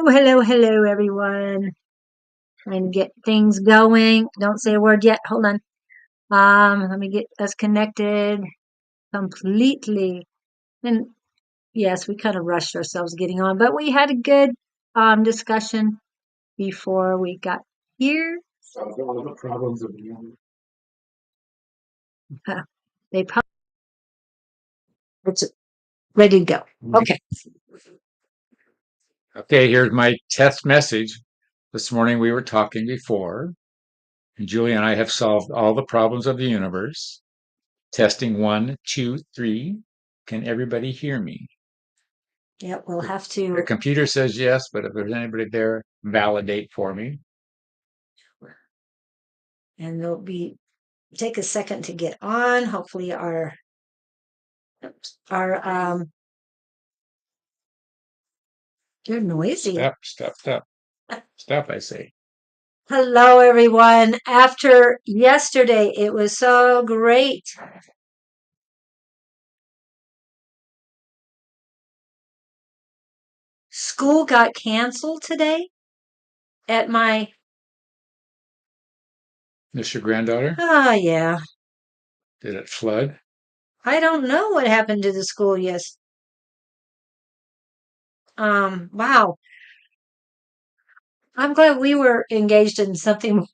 Hello, everyone. Trying to get things going. Don't say a word yet. Hold on. Let me get us connected completely. And yes, we kind of rushed ourselves getting on, but we had a good discussion before we got here. All the problems of the They probably it's ready to go. Okay. Okay, here's my test message. This morning we were talking before, and Julie and I have solved all the problems of the universe. Testing 1, 2, 3. Can everybody hear me? Yeah, we'll have The to. computer says yes, but if there's anybody there, validate for me. And there'll be take a second to get on. Hopefully our they're noisy. Stop, I say. Hello, everyone. After yesterday, it was so great. School got canceled today at my, Miss your granddaughter? yeah. Did it flood? I don't know what happened to the school. Yes. Wow. I'm glad we were engaged in something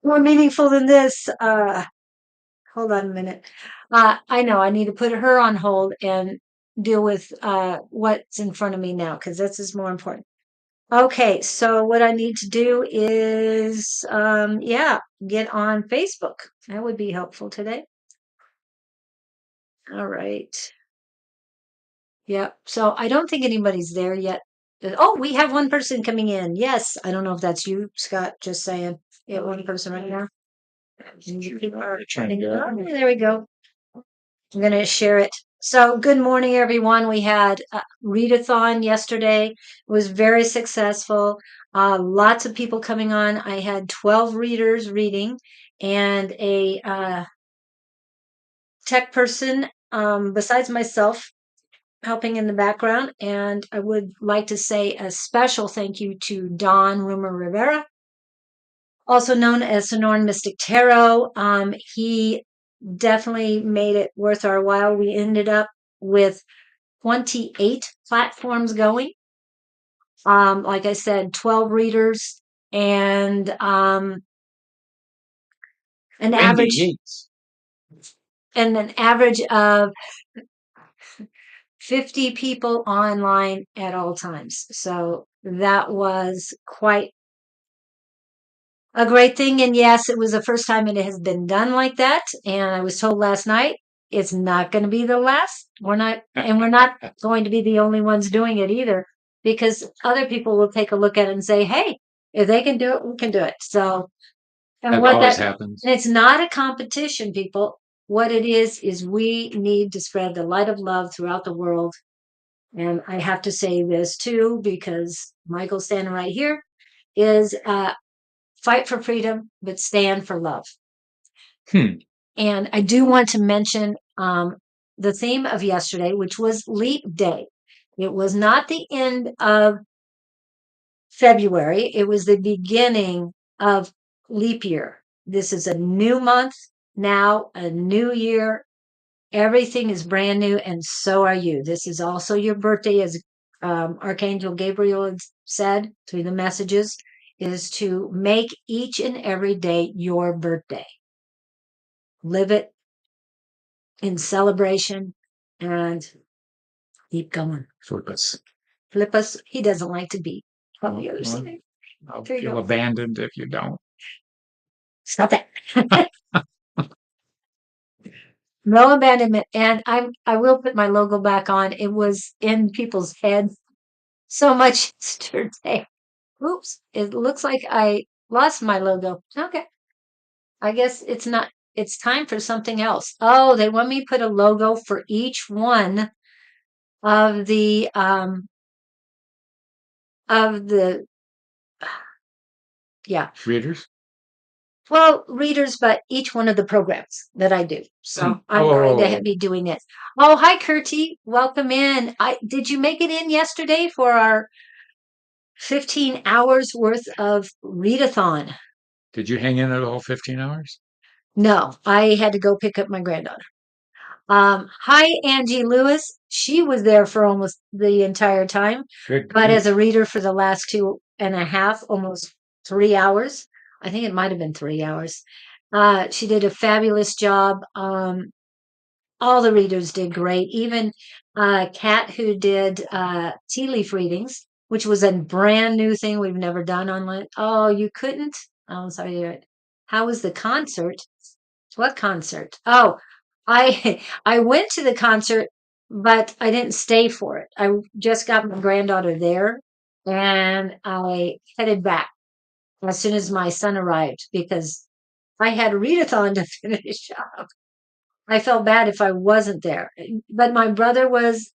more meaningful than this. Hold on a minute. I know I need to put her on hold and deal with what's in front of me now because this is more important. Okay, so what I need to do is, get on Facebook. That would be helpful today. All right. Yep. So I don't think anybody's there yet. Oh, we have one person coming in. Yes. I don't know if that's you, Scott, just saying. We have one person right now. Okay, there we go. I'm going to share it. So, good morning, everyone. We had a readathon yesterday. It was very successful. Lots of people coming on. I had 12 readers reading and a tech person besides myself helping in the background. And I would like to say a special thank you to Don Rumer-Rivera, also known as Sonoran Mystic Tarot. He definitely made it worth our while. We ended up with 28 platforms going. Like I said, 12 readers and an average of 50 people online at all times. So that was quite a great thing. And yes, it was the first time it has been done like that. And I was told last night it's not going to be the last. We're not going to be the only ones doing it either, because other people will take a look at it and say, hey, if they can do it, we can do it. So, and That always happens. and it's not a competition, people. What it is we need to spread the light of love throughout the world. And I have to say this too, because Michael's standing right here, is fight for freedom, but stand for love. And I do want to mention the theme of yesterday, which was Leap Day. It was not the end of February, it was the beginning of leap year. This is a new month now, a new year. Everything is brand new, and so are you. This is also your birthday, as Archangel Gabriel had said through the messages, is to make each and every day your birthday. Live it in celebration and keep going. Flip us. He doesn't like to be on the other side. I'll feel abandoned if you don't. Stop that. No abandonment. And I will put my logo back on. It was in people's heads so much yesterday. Oops. It looks like I lost my logo. Okay. I guess it's time for something else. Oh, they want me to put a logo for each one of the readers. Well, readers, but each one of the programs that I do. So I'm going to Oh, be doing it. Oh, hi, Kurtie. Welcome in. Did you make it in yesterday for our 15 hours worth of readathon? did you hang in there the whole 15 hours? No, I had to go pick up my granddaughter. Hi, Angie Lewis. She was there for almost the entire time, Good but grief. as a reader for the last 2.5, almost 3 hours. I think it might have been 3 hours. She did a fabulous job. All the readers did great. Even Kat, who did tea leaf readings, which was a brand new thing we've never done online. Oh, you couldn't? Oh, sorry. How was the concert? What concert? Oh, I I went to the concert, but I didn't stay for it. I just got my granddaughter there, and I headed back as soon as my son arrived because I had a readathon to finish up. I felt bad if I wasn't there, but my brother was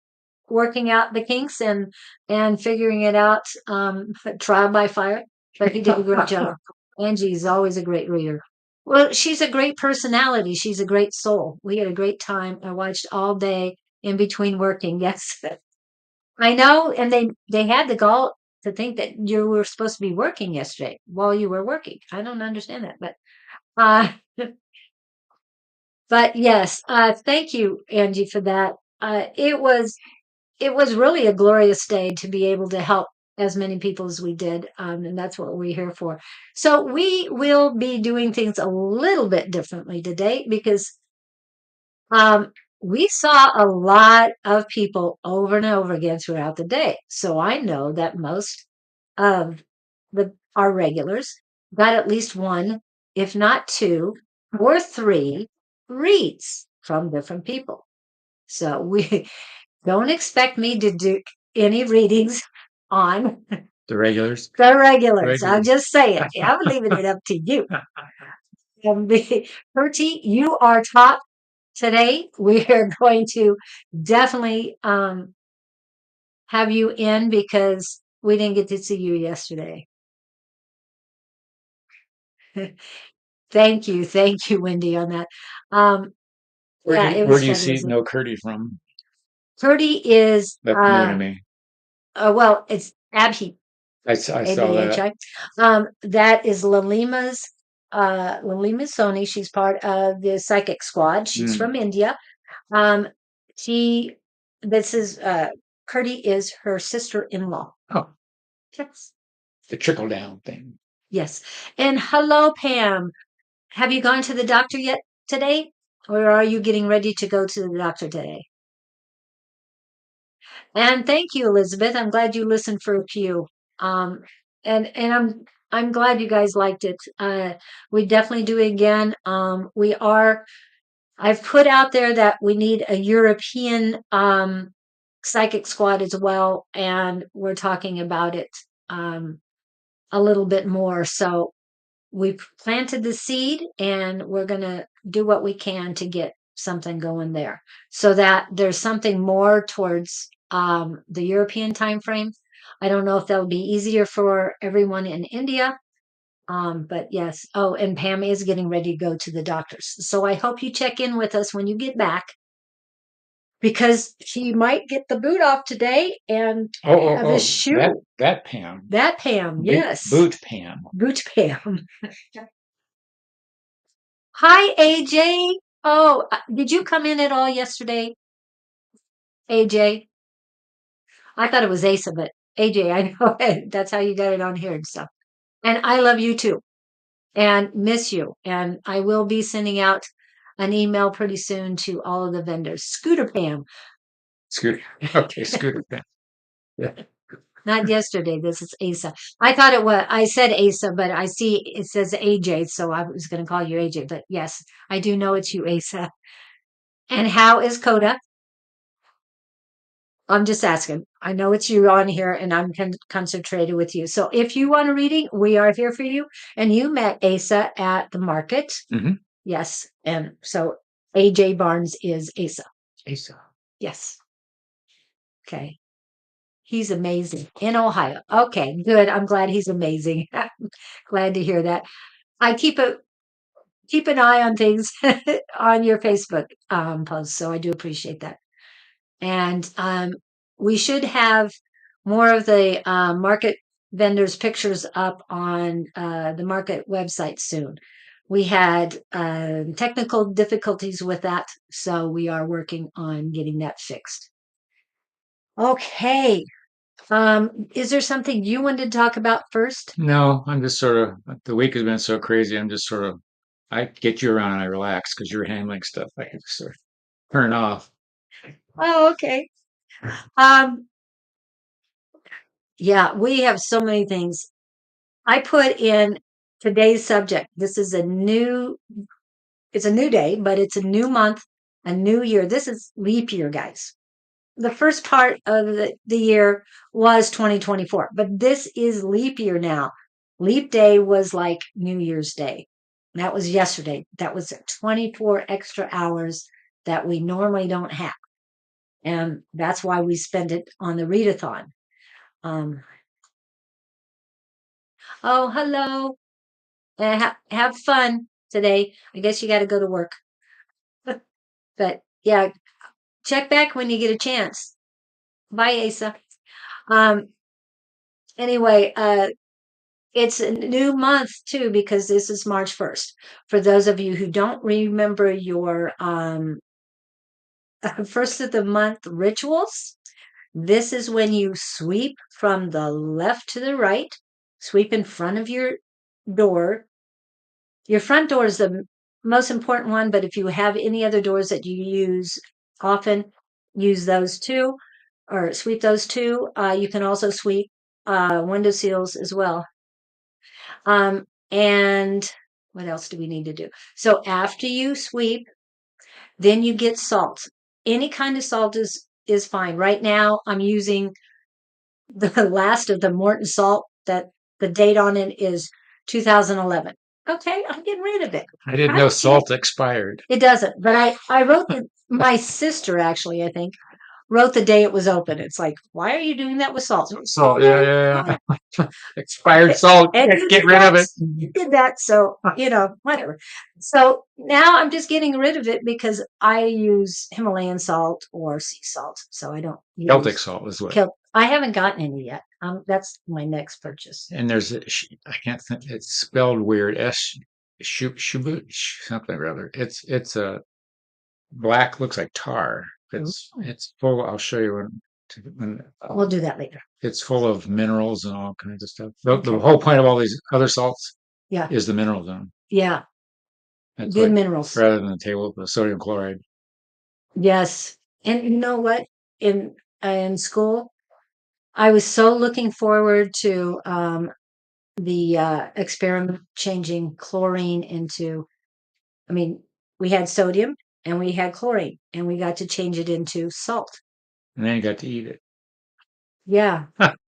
working out the kinks and figuring it out, trial by fire. But he did a great job. Angie's always a great reader. Well, she's a great personality. She's a great soul. We had a great time. I watched all day in between working. Yes, I know. And they had the gall to think that you were supposed to be working yesterday while you were working. I don't understand that, uh, but yes, thank you, Angie, for that. It was really a glorious day to be able to help as many people as we did, and that's what we're here for. So we will be doing things a little bit differently today because um, we saw a lot of people over and over again throughout the day. So I know that most of our regulars got at least one, if not two or three reads from different people. So we don't expect me to do any readings on The regulars? the regulars. I'm Regulars. just saying. I'm leaving it up to you. Bertie, you are top today. We are going to definitely have you in because we didn't get to see you yesterday. Thank you, Wendy, on that. Um, yeah, it Where was do you see fabulous. no Curdy from? Bertie is That's new to me. well, it's Abhi, I saw that. ABHI. That is Lalima Soni. She's part of the psychic squad. She's Mm. from India. Um, she, this is, Curdy is her sister-in-law. Oh, Yes. the trickle down thing. Yes. And hello, Pam. Have you gone to the doctor yet today? Or are you getting ready to go to the doctor today? And thank you, Elizabeth. I'm glad you listened for a few. Um, and I'm glad you guys liked it. We definitely do it again. I've put out there that we need a European psychic squad as well, and we're talking about it a little bit more. So we've planted the seed and we're going to do what we can to get something going there so that there's something more towards the European time frame. I don't know if that'll be easier for everyone in India. But yes. Oh, and Pam is getting ready to go to the doctors. So I hope you check in with us when you get back because she might get the boot off today and have a shoe. That Pam. That Pam, yes. Boot Pam. Boot Pam. Hi, AJ. Oh, did you come in at all yesterday, AJ? I thought it was Asa, but AJ, I know that's how you got it on here and stuff. And I love you too and miss you. And I will be sending out an email pretty soon to all of the vendors. Scooter Pam. Scooter. Okay, Scooter Pam. Yeah. Not yesterday. This is Asa. I thought it was, I said Asa, but I see it says AJ, so I was going to call you AJ. But yes, I do know it's you, Asa. And how is Coda? I'm just asking. I know it's you on here and I'm concentrated with you. So if you want a reading, we are here for you. And you met Asa at the market. Mm-hmm. Yes. And so AJ Barnes is Asa. Asa. Yes. Okay. He's amazing in Ohio. Okay, good. I'm glad he's amazing. Glad to hear that. I keep it keep an eye on things on your Facebook posts. So I do appreciate that. And we should have more of the market vendors' pictures up on the market website soon. We had technical difficulties with that, so we are working on getting that fixed. Okay. Is there something you wanted to talk about first? No, I'm just sort of, the week has been so crazy. I'm just sort of, I get you around and I relax because you're handling stuff. I can just sort of turn off. Oh, okay. Um, yeah, we have so many things. I put in today's subject. This is it's a new day, but it's a new month, a new year. This is leap year, guys. The first part of the year was 2024, but this is leap year now. Leap day was like New Year's Day. That was yesterday. That was 24 extra hours that we normally don't have. And that's why we spend it on the readathon. Um, oh, hello. Have fun today. I guess you got to go to work. But yeah, check back when you get a chance. Bye, Asa. Um, anyway, it's a new month too because this is March 1st. For those of you who don't remember your first of the month rituals, this is when you sweep from the left to the right, sweep in front of your door. Your front door is the most important one, but if you have any other doors that you use often, use those too, or sweep those too. You can also sweep window seals as well. And what else do we need to do? So after you sweep, then you get salt. Any kind of salt is fine. Right now, I'm using the last of the Morton salt that the date on it is 2011. Okay, I'm getting rid of it. I didn't I know don't care. salt expired. It doesn't, but I wrote my sister actually, I think, wrote the day it was open. It's like, why are you doing that with salt? Salt, Okay, yeah. fine. Expired salt. And Get rid of it. you did that, so whatever. So now I'm just getting rid of it because I use Himalayan salt or sea salt, so I don't Celtic use salt is what. I haven't gotten any yet. That's my next purchase. And there's I can't think. It's spelled weird. Shubut something or other. It's a black, looks like tar. It's full. I'll show you when We'll do that later. it's full of minerals and all kinds of stuff. The Okay. whole point of all these other salts Yeah, is the mineral zone. yeah, It's good like minerals. rather than the table of the sodium chloride. Yes, and you know what? In school, I was so looking forward to the experiment changing chlorine into, I mean, we had sodium and we had chlorine and we got to change it into salt. And then you got to eat it. Yeah,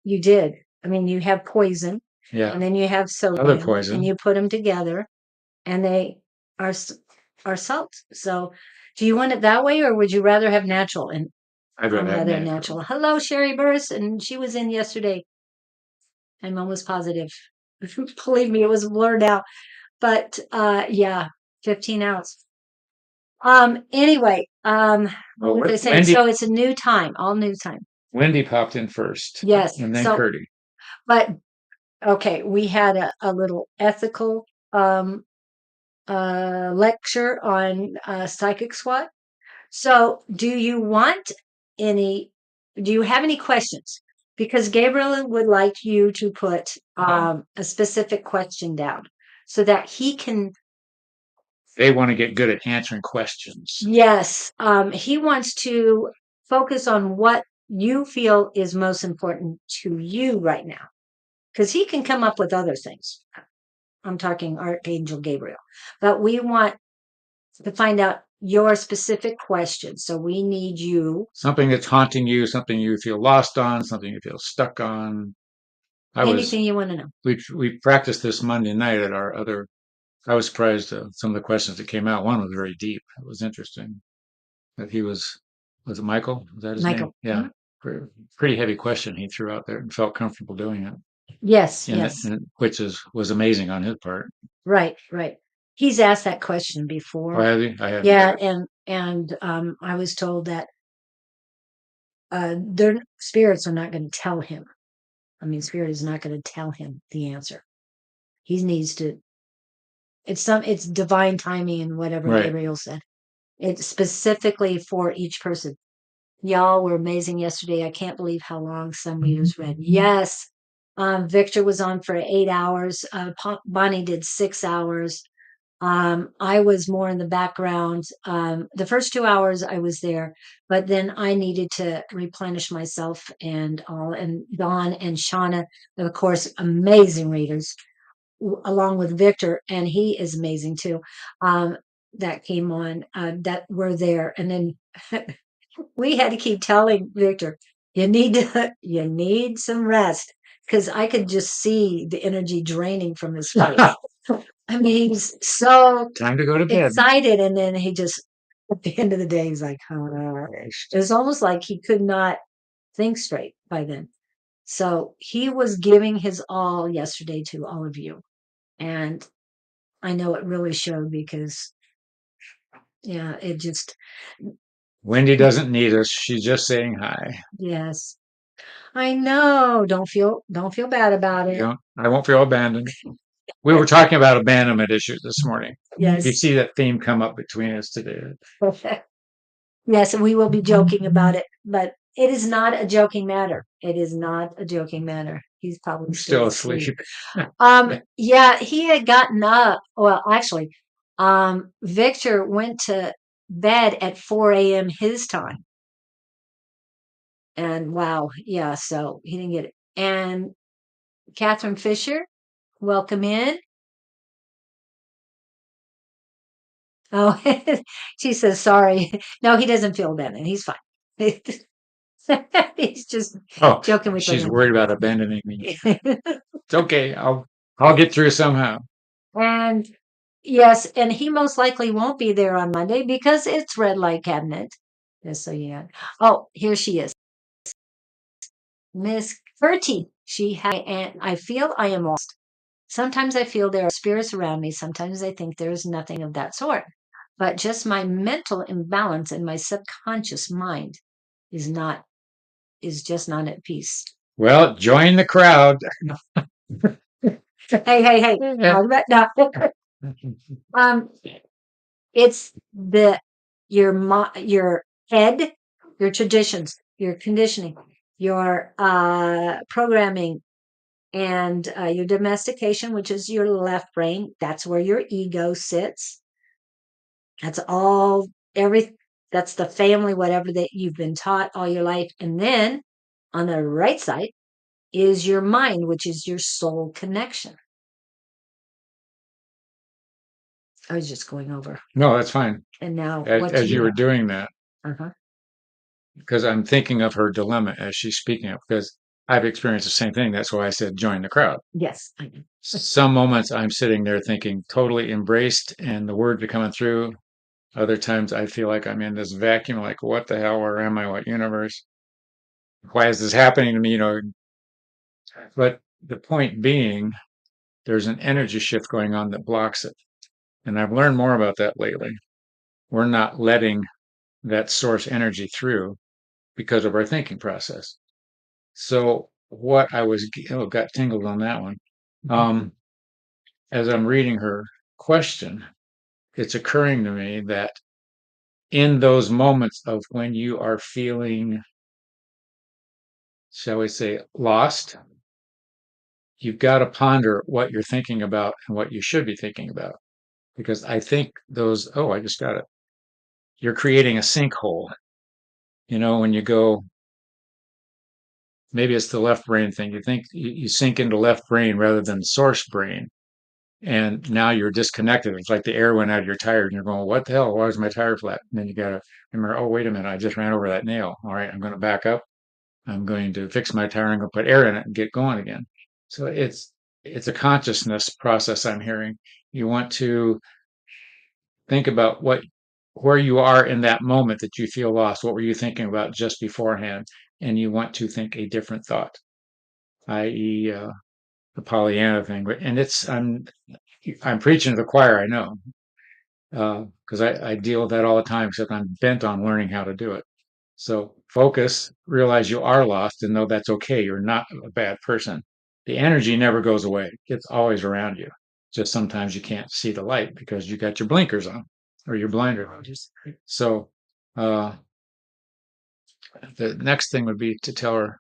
you did. I mean, you have poison Yeah. and then you have Other sodium and poison. you put them together and they are are salt. So, do you want it that way or would you rather have natural? And I'd I'm rather have rather natural. natural. Hello, Sherry Burris, and she was in yesterday. I'm almost positive. Believe me, it was blurred out. But yeah, 15 hours. Anyway, Oh, what was I saying? Wendy. So it's a new time, all new time. Wendy popped in first, Yes. and then So, Curdy. but okay, we had a little ethical lecture on psychic SWAT. So, any, do you have any questions? Because Gabriel would like you to put a specific question down so that he can, They want to get good at answering questions. yes, he wants to focus on what you feel is most important to you right now. Because he can come up with other things. I'm talking Archangel Gabriel. But we want to find out your specific question. So we need you. Something that's haunting you, something you feel lost on, something you feel stuck on. Anything you want to know. We practiced this Monday night at our other. I was surprised some of the questions that came out. One was very deep. It was interesting that he was it Michael? Was that his name? Michael. Yeah. Pretty heavy question he threw out there and felt comfortable doing it. Yes, yes. Which was amazing on his part. Right, right. He's asked that question Oh, before. has he? I hadn't Yeah, heard it. and I was told that their spirits are not going to tell him. I mean, spirit is not going to tell him the answer. He needs to. It's divine timing and whatever Right. Gabriel said. It's specifically for each person. Y'all were amazing yesterday. I can't believe how long some readers read. Yes. Victor was on for 8 hours. Bonnie did 6 hours. I was more in the background. The first 2 hours I was there, but then I needed to replenish myself and all. And Dawn and Shauna, of course, amazing readers, along with Victor, and he is amazing too. That came on, that were there, and then we had to keep telling Victor, you need some rest, because I could just see the energy draining from his face. I mean, he's so Time to go to bed. excited, and then he just at the end of the day, he's like, oh, it was almost like he could not think straight by then. So he was giving his all yesterday to all of you, and I know it really showed because, yeah, it just, Wendy doesn't need us. She's just saying hi. yes, I know. Don't feel bad about You it. know, I won't feel abandoned. We were talking about abandonment issues this morning. You Yes. see that theme come up between us today. Yes, and we will be joking about it, but it is not a joking matter. It is not a joking matter. He's probably I'm still still asleep. asleep. Yeah, he had gotten up. Well, actually, Victor went to bed at 4 a.m. his time. And wow, yeah, so he didn't get it. And Catherine Fisher, welcome in. Oh, she says sorry. No, he doesn't feel bad, and he's fine. He's just Oh, joking with she's the worried about abandoning me. women. It's okay. I'll get through somehow. And yes, and he most likely won't be there on Monday because it's red light cabinet. Just so you know. Oh, here she is. Miss Gertie. She had, and I feel I am lost. Sometimes I feel there are spirits around me. Sometimes I think there is nothing of that sort. But just my mental imbalance and my subconscious mind is not is just not at peace. Well, join the crowd. Hey. Yeah. No. Um, it's your head, your traditions, your conditioning, your programming, and your domestication, which is your left brain. That's where your ego sits. That's all every that's the family, whatever that you've been taught all your life. And then on the right side is your mind, which is your soul connection. I was just going over. No, that's fine. And now what do As you you were have? doing that, Uh-huh. because I'm thinking of her dilemma as she's speaking of, because I've experienced the same thing. That's why I said join the crowd. Yes, I know. Some moments I'm sitting there thinking totally embraced and the words are coming through. Other times I feel like I'm in this vacuum, like, what the hell? Where am I? What universe? Why is this happening to me? But the point being, there's an energy shift going on that blocks it. And I've learned more about that lately. We're not letting that source energy through because of our thinking process. So what I was, got tingled on that one. Um, as I'm reading her question, it's occurring to me that in those moments of when you are feeling, shall we say, lost, you've got to ponder what you're thinking about and what you should be thinking about. Because I think I just got it. You're creating a sinkhole. When you go, maybe it's the left brain thing. You think you sink into left brain rather than the source brain. And now you're disconnected. It's like the air went out of your tire and you're going, what the hell? Why is my tire flat? And then you got to remember, oh, wait a minute. I just ran over that nail. All right. I'm going to back up. I'm going to fix my tire and go put air in it and get going again. So it's a consciousness process I'm hearing. You want to think about where you are in that moment that you feel lost. What were you thinking about just beforehand? And you want to think a different thought, i.e., the Pollyanna thing. And I'm preaching to the choir, I know, because I deal with that all the time, except I'm bent on learning how to do it. So focus, realize you are lost and know that's okay. You're not a bad person. The energy never goes away. It's always around you. Just sometimes you can't see the light because you got your blinkers on or your blinder on. So, uh, the next thing would be to tell her,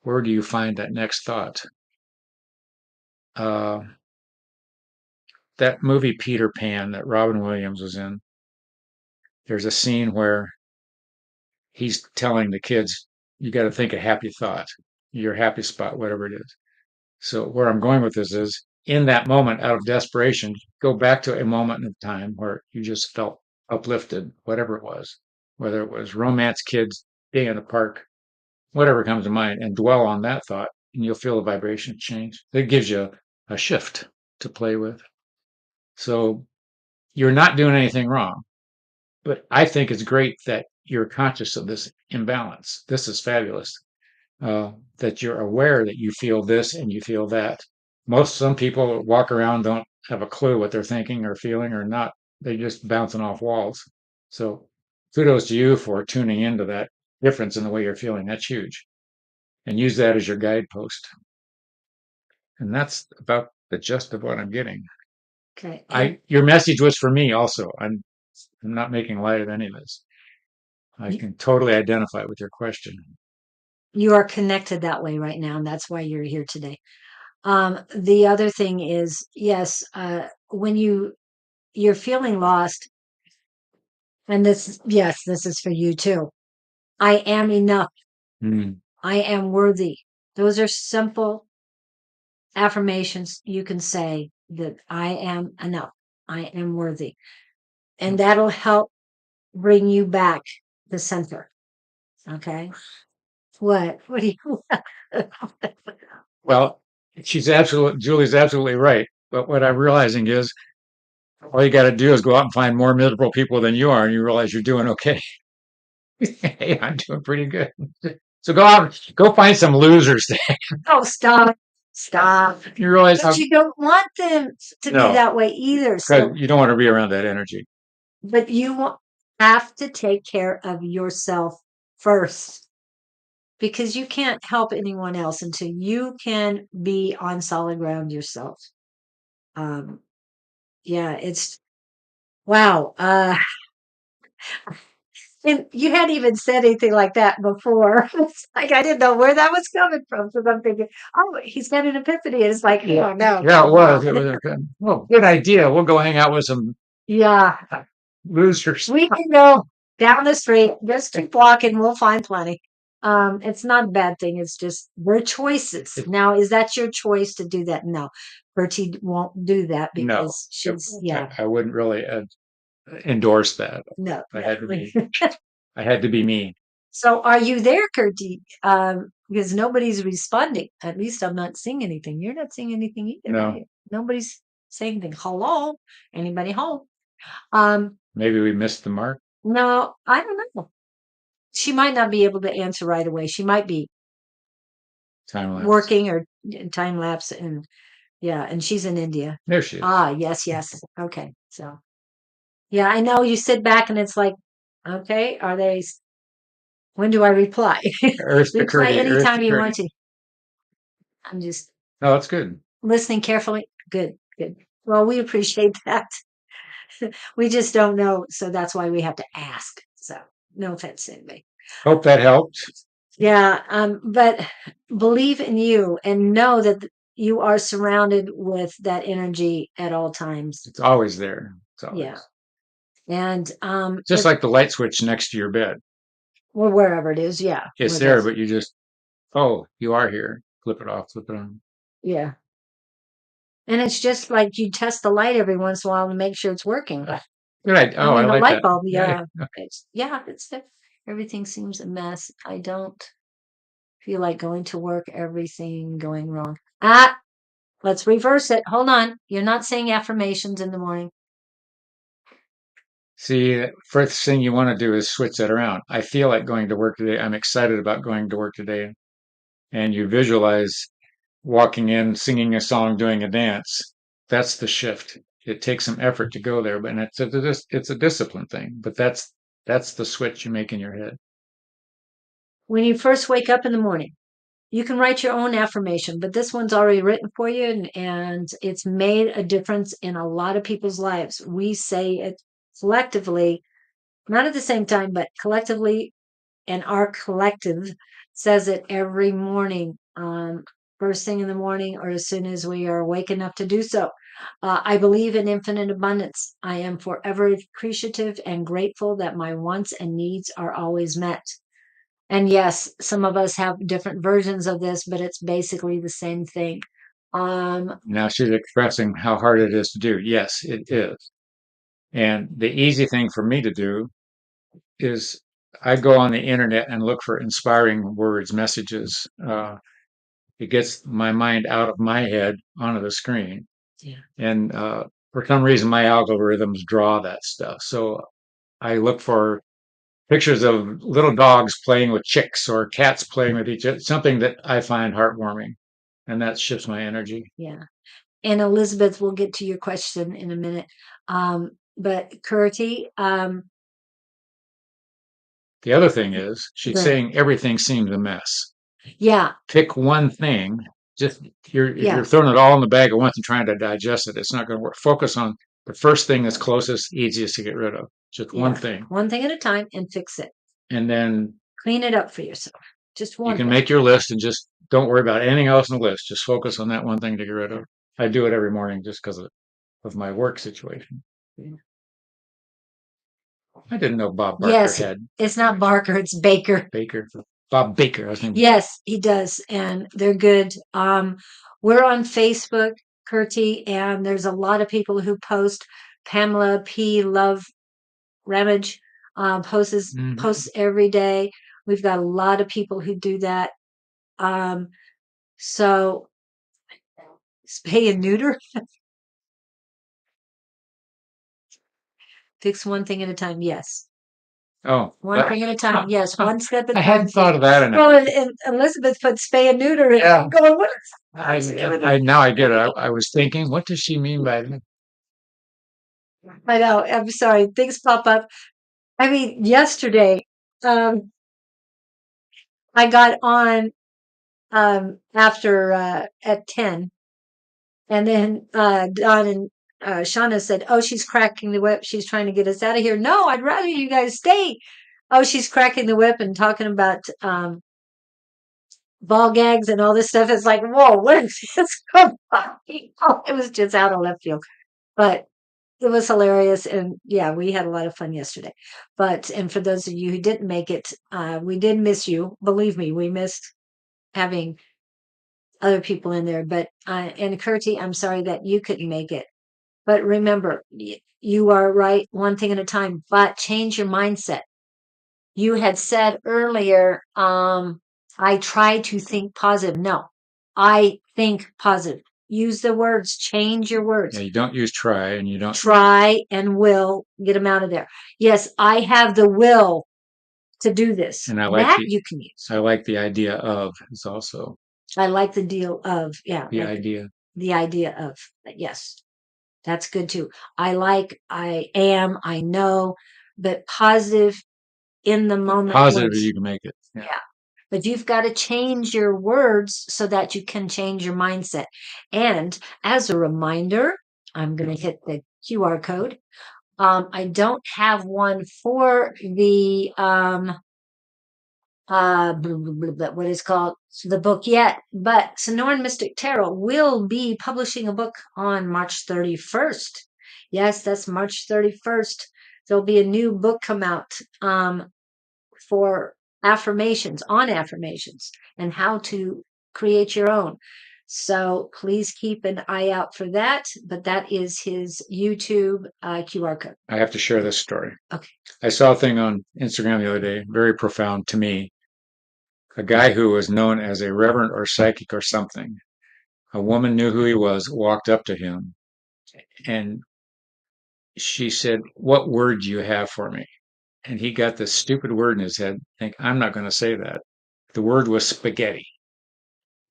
where do you find that next thought? Uh, that movie Peter Pan that Robin Williams was in, there's a scene where he's telling the kids, you got to think a happy thought, your happy spot, whatever it is. So where I'm going with this is in that moment out of desperation, go back to a moment in time where you just felt uplifted, whatever it was, whether it was romance, kids, day in the park, whatever comes to mind, and dwell on that thought, and you'll feel the vibration change. It gives you a shift to play with. So you're not doing anything wrong, but I think it's great that you're conscious of this imbalance. This is fabulous. That you're aware that you feel this and you feel that. Some people walk around don't have a clue what they're thinking or feeling or not. They're just bouncing off walls. So kudos to you for tuning into that difference in the way you're feeling. That's huge. And use that as your guidepost. And that's about the gist of what I'm getting. Okay. Your message was for me also. I'm not making light of any of this. I can totally identify with your question. You are connected that way right now, and that's why you're here today. The other thing is, yes, when you're feeling lost, and yes, this is for you too. I am enough. Mm. I am worthy. Those are simple affirmations you can say that I am enough. I am worthy. And that'll help bring you back to center. Okay. What? What do you? Well, Julie's absolutely right. But what I'm realizing is all you got to do is go out and find more miserable people than you are, and you realize you're doing okay. Hey, I'm doing pretty good. So go out, go find some losers. Oh, stop. Stop. You realize how But you don't want them to be no, that way either. because So, you don't want to be around that energy. but have to take care of yourself first because you can't help anyone else until you can be on solid ground yourself. Um, yeah, it's wow. And you hadn't even said anything like that before. It's like I didn't know where that was coming from. So I'm thinking, oh, he's got an epiphany. And it's like, oh no, Yeah, it was. It no. was a good, well, good idea. We'll go hang out with some Yeah, losers. we can go down the street, just keep walking, we'll find plenty. It's not a bad thing, it's just their choices. Now, is that your choice to do that? No. Bertie won't do that No, because she's yeah, I wouldn't really endorse that. no, I no. had to be, I had to be me. So are you there, Gertie? Because nobody's responding. At least I'm not seeing anything. You're not seeing anything either, are No, you? Nobody's saying anything. Hello? Anybody home? Um, maybe we missed the mark. no, I don't know. She might not be able to answer right away. She might be Time lapse. working or time lapse and yeah, and she's in India. There she is. Ah, yes, yes. Okay. So yeah, I know you sit back and it's like, okay, when do I reply? Earth to Reply Curdy. Earth to anytime you Curdy. want to. I'm just No, that's good. listening carefully. Good, good. Well, we appreciate that. We just don't know, so that's why we have to ask. So no offense to anybody. Hope that helped. Yeah, but believe in you and know that you are surrounded with that energy at all times. It's always there. It's Yeah. always And just like the light switch next to your bed. or wherever it is, yeah. It's there, but you just, oh, you are here. Flip it off, flip it on. Yeah. And it's just like you test the light every once in a while to make sure it's working. Good idea. I Oh, I mean, the like light that. bulb, Yeah. yeah. Everything seems a mess. I don't feel like going to work, everything going wrong. Let's reverse it. Hold on. You're not saying affirmations in the morning. See, first thing you want to do is switch that around. I feel like going to work today. I'm excited about going to work today. And you visualize walking in, singing a song, doing a dance. That's the shift. It takes some effort to go there, but it's a discipline thing. But that's the switch you make in your head. When you first wake up in the morning, you can write your own affirmation, but this one's already written for you, and it's made a difference in a lot of people's lives. We say it collectively, not at the same time, but collectively, and our collective says it every morning, first thing in the morning, or as soon as we are awake enough to do so. I believe in infinite abundance. I am forever appreciative and grateful that my wants and needs are always met. And yes, some of us have different versions of this, but it's basically the same thing. Um, Now she's expressing how hard it is to do. Yes, it is. And the easy thing for me to do is I go on the internet and look for inspiring words, messages. It gets my mind out of my head onto the screen. yeah. And for some reason, my algorithms draw that stuff. So I look for pictures of little dogs playing with chicks or cats playing with each other, something that I find heartwarming. And that shifts my energy. Yeah. And Elizabeth, we'll get to your question in a minute. But Kurti, The other thing is, she's good. saying everything seems a mess. Yeah. Pick one thing. Just if Yeah. you're throwing it all in the bag at once and trying to digest it, it's not going to work. Focus on the first thing that's closest, easiest to get rid of. Just one Yeah. thing. One thing at a time and fix it. And then Clean it up for yourself. Just you one can thing. make your list and just don't worry about anything else on the list. Just focus on that one thing to get rid of. I do it every morning just because of my work situation. Yeah. I didn't know Bob Barker Yes, had it's not Barker, it's Baker. Baker. Bob Baker. I was thinking, Yes, he does, and they're good. We're on Facebook, Kurti, and there's a lot of people who post. Pamela P. Love Ramage mhm. posts every day. We've got a lot of people who do that. Um, so spay and neuter, fix one thing at a time. Yes, Oh, one thing at a time. Yes, one step at I a time. hadn't thought of that enough. Well, and Elizabeth put spay and neuter. And Yeah. I'm going, what? I now I get it. I was thinking, what does she mean by that? I know. I'm sorry. Things pop up. I mean, yesterday, um, I got on after at 10, and then Don and Shauna said, "Oh, she's cracking the whip. She's trying to get us out of here." No, I'd rather you guys stay. Oh, she's cracking the whip and talking about ball gags and all this stuff. It's like, whoa, where is this come from? Oh, it was just out of left field, but it was hilarious. And yeah, we had a lot of fun yesterday. But, and for those of you who didn't make it, we did miss you. Believe me, we missed having other people in there. But, and Kurti, I'm sorry that you couldn't make it. But remember, you are right, one thing at a time, but change your mindset. You had said earlier, I try to think positive. No, I think positive. Use the words, change your Yeah, words. you don't use try and you don't, Try and will get them out of there. Yes, I have the will to do this. and That you can use. I like the idea of is also I like the deal of, yeah, the like idea. the idea of, yes, that's good too. I like, I am, I know, but positive in the moment Positive words. you can make it. Yeah. Yeah. But you've got to change your words so that you can change your mindset. And as a reminder, I'm going to hit the QR code. I don't have one for the what is called the book yet, but Sonoran Mystic Tarot will be publishing a book on March 31st. Yes, that's March 31st. There'll be a new book come out for affirmations, on affirmations, and how to create your own. So please keep an eye out for that. But that is his YouTube QR code. I have to share this story. Okay. I saw a thing on Instagram the other day, very profound to me. A guy who was known as a reverend or psychic or something. A woman knew who he was, walked up to him, and she said, "What word do you have for me?" And he got this stupid word in his head. Think, I'm not going to say that. The word was spaghetti.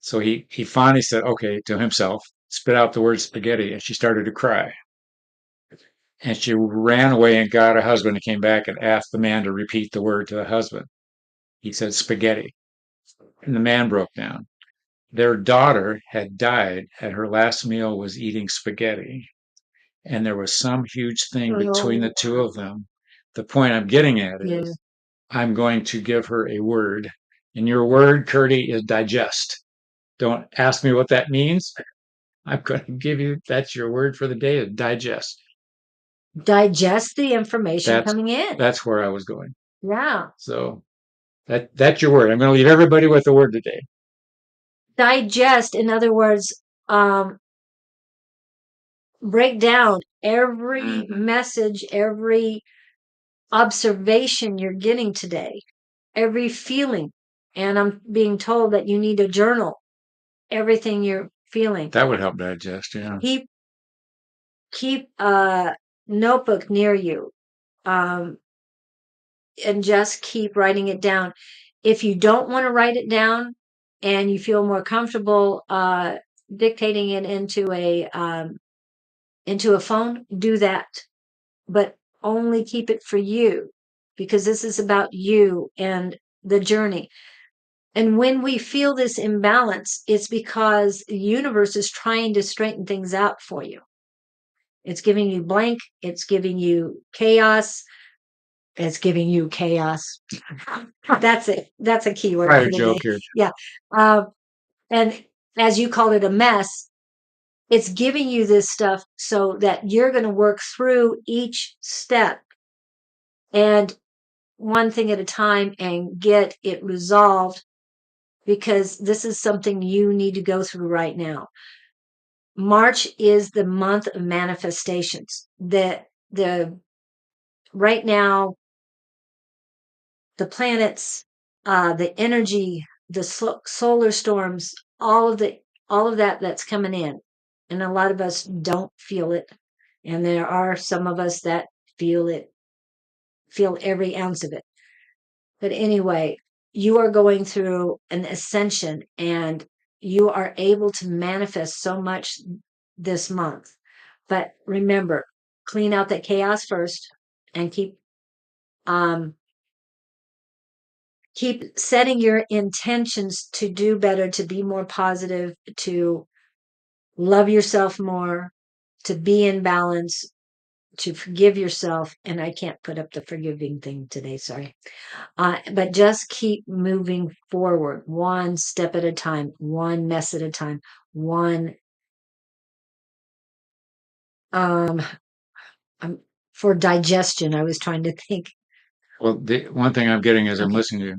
So he finally said, okay, to himself, spit out the word spaghetti, and she started to cry. And she ran away and got her husband and came back and asked the man to repeat the word to the husband. He said spaghetti. And the man broke down. Their daughter had died, and her last meal was eating spaghetti. And there was some huge thing between Oh, the two of them. The point I'm getting at yeah. is I'm going to give her a word. And your word, Curdy, is digest. Don't ask me what that means. I'm going to give you that's your word for the day is digest. Digest the information That's coming in. that's where I was going. Yeah. So that's your word. I'm going to leave everybody with a word today. Digest, in other words, um, break down every Mm-hmm. message, every observation you're getting today, every feeling. And I'm being told that you need a journal, everything you're feeling. That would help digest. Yeah. Keep keep a notebook near you, um, and just keep writing it down. If you don't want to write it down and you feel more comfortable dictating it into a phone, do that. But only keep it for you because this is about you and the journey. And when we feel this imbalance, it's because the universe is trying to straighten things out for you. It's giving you blank, it's giving you chaos, it's giving you chaos. That's it. That's a key word Try for a the day. joke here. Yeah. Uh, and as you called it, a mess, it's giving you this stuff so that you're going to work through each step and one thing at a time and get it resolved because this is something you need to go through right now. March is the month of manifestations. The right now the planets, the energy, the solar storms, all of that that's coming in, and a lot of us don't feel it, and there are some of us that feel it, feel every ounce of it. But anyway, you are going through an ascension, and you are able to manifest so much this month. But remember, clean out that chaos first, and um, keep setting your intentions to do better, to be more positive, to love yourself more, to be in balance, to forgive yourself. And I can't put up the forgiving thing today, sorry. But just keep moving forward, one step at a time, one mess at a time, one um, um for digestion. I was trying to think. Well, the one thing I'm getting as I'm Okay, listening to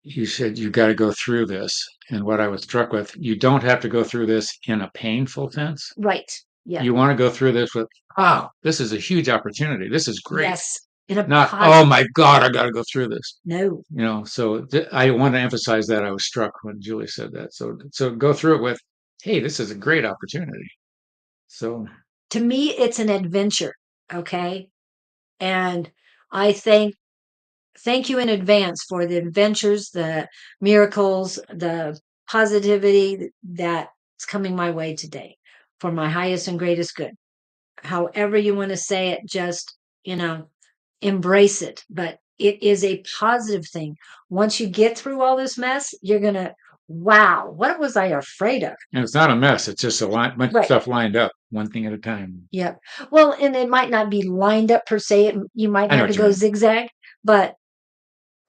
you said you got to go through this. And what I was struck with, you don't have to go through this in a painful sense. right. Yeah. You want to go through this with, oh, this is a huge opportunity. This is great. Yes. In a Not, oh positive. my God, I got to go through this. No. So I want to emphasize that I was struck when Julie said that. So go through it with, hey, this is a great opportunity. So To me, it's an adventure. Okay. And I thank you in advance for the adventures, the miracles, the positivity that's coming my way today for my highest and greatest good. However you want to say it, just, you know, embrace it. But it is a positive thing. Once you get through all this mess, you're going to, wow, what was I afraid of? and it's not a mess. It's just bunch of Right. stuff lined up, one thing at a time. Yep. Well, and it might not be lined up per se. You might I know have to what you go mean. zigzag, but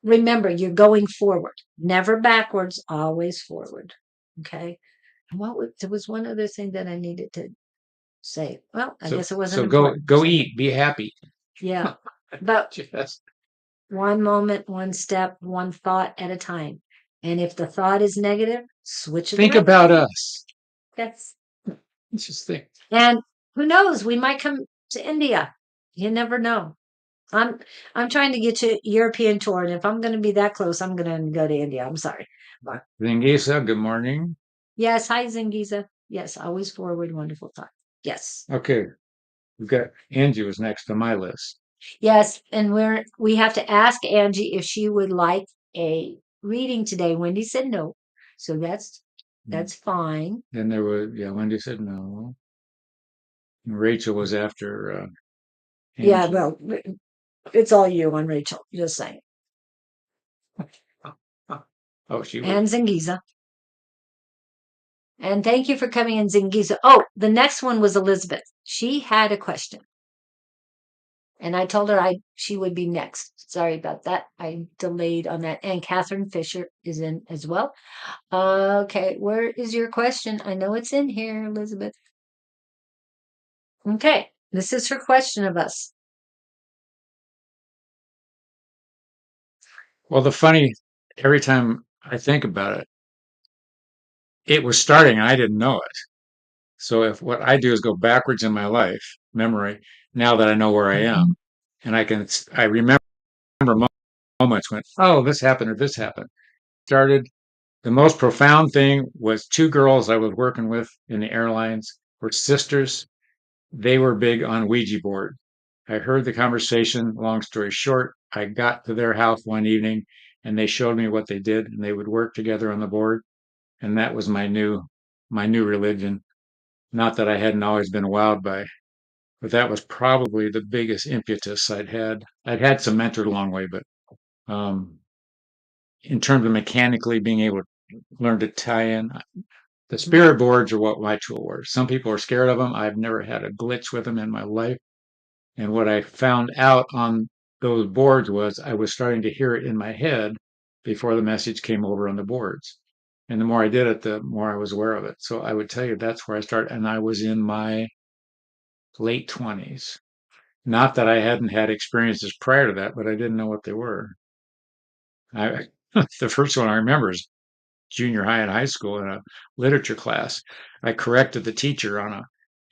remember, you're going forward, never backwards, always forward. Okay. And there was one other thing that I needed to say. Well, I So guess it wasn't so go important. go eat, be happy. Yeah. But Just one moment, one step, one thought at a time. And if the thought is negative, switch it think around. about us. Yes. Just think. And who knows, we might come to India. You never know. I'm I'm trying to get to European tour, and if I'm going to be that close, I'm going to go to India. I'm sorry. But Lingisa, good morning. yes, hi Zingiza. Yes, always forward, wonderful thought. Yes, Okay, we've got Angie was next on my list. yes, and we have to ask Angie if she would like a reading today. Wendy said no, so that's That's fine. Then there was, yeah, Wendy said no. And Rachel was after Yeah, Angie. well, it's all you on Rachel, just saying. Oh, she was. And Zingiza. And thank you for coming in, Zingiza. Oh, the next one was Elizabeth. She had a question. And I told her she would be next. Sorry about that. I delayed on that. And Catherine Fisher is in as well. Okay, where is your question? I know it's in here, Elizabeth. Okay, this is her question of us. Well, every time I think about it, it was starting and I didn't know it. So if what I do is go backwards in my life, memory, now that I know where I am, and I remember moments when, oh, this happened or this happened. Started The most profound thing was two girls I was working with in the airlines were sisters. They were big on Ouija board. I heard the conversation. Long story short, I got to their house one evening and they showed me what they did and they would work together on the board. And that was my new religion. Not that I hadn't always been wowed by, but that was probably the biggest impetus I'd had. I'd had some mentors along the way, but um, in terms of mechanically being able to learn to tie in, the spirit boards are what my tool were. Some people are scared of them. I've never had a glitch with them in my life. And what I found out on those boards was I was starting to hear it in my head before the message came over on the boards. And the more I did it, the more I was aware of it. So I would tell you that's where I started. And I was in my late 20s. Not that I hadn't had experiences prior to that, but I didn't know what they were. I, the first one I remember is junior high and high school in a literature class. I corrected the teacher on a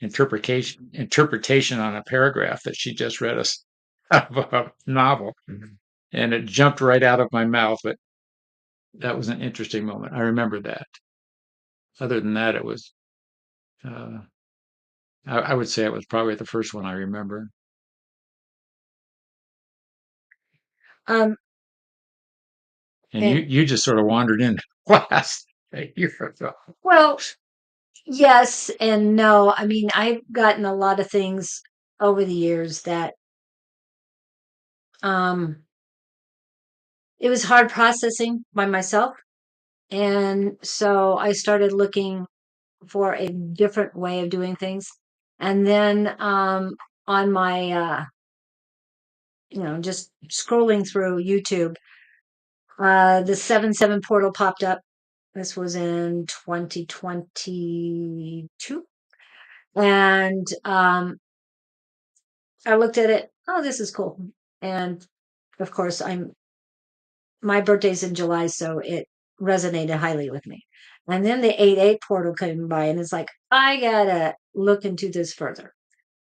interpretation on a paragraph that she just read us out of a novel, and it jumped right out of my mouth. But that was an interesting moment. I remember that. Other than that, it was. Uh, I would say it was probably the first one I remember. Um, And you and you just sort of wandered into class a year ago. well, yes and no. I mean, I've gotten a lot of things over the years that um it was hard processing by myself. And so I started looking for a different way of doing things. And then on my just scrolling through YouTube, the 7-7 portal popped up. This was in 2022. And I looked at it. Oh, this is cool. And of course, my birthday's in July, so it resonated highly with me. And then the 8-8 portal came by, and it's like, I gotta look into this further.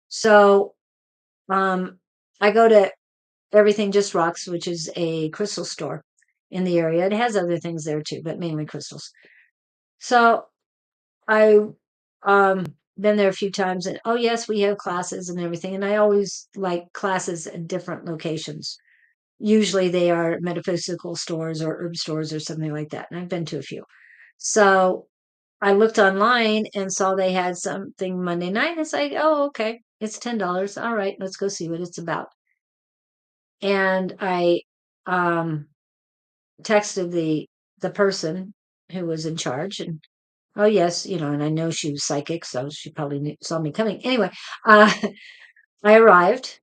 So um, I go to Everything Just Rocks, which is a crystal store in the area. It has other things there too, but mainly crystals. So I been there a few times, and oh yes, we have classes and everything. And I always like classes at different locations. Usually they are metaphysical stores or herb stores or something like that. And I've been to a few. So I looked online and saw they had something Monday night. It's like, oh, okay, it's $10. All right, let's go see what it's about. And I um, texted the person who was in charge, and oh yes, and I know she was psychic, so she probably saw me coming. Anyway, uh, I arrived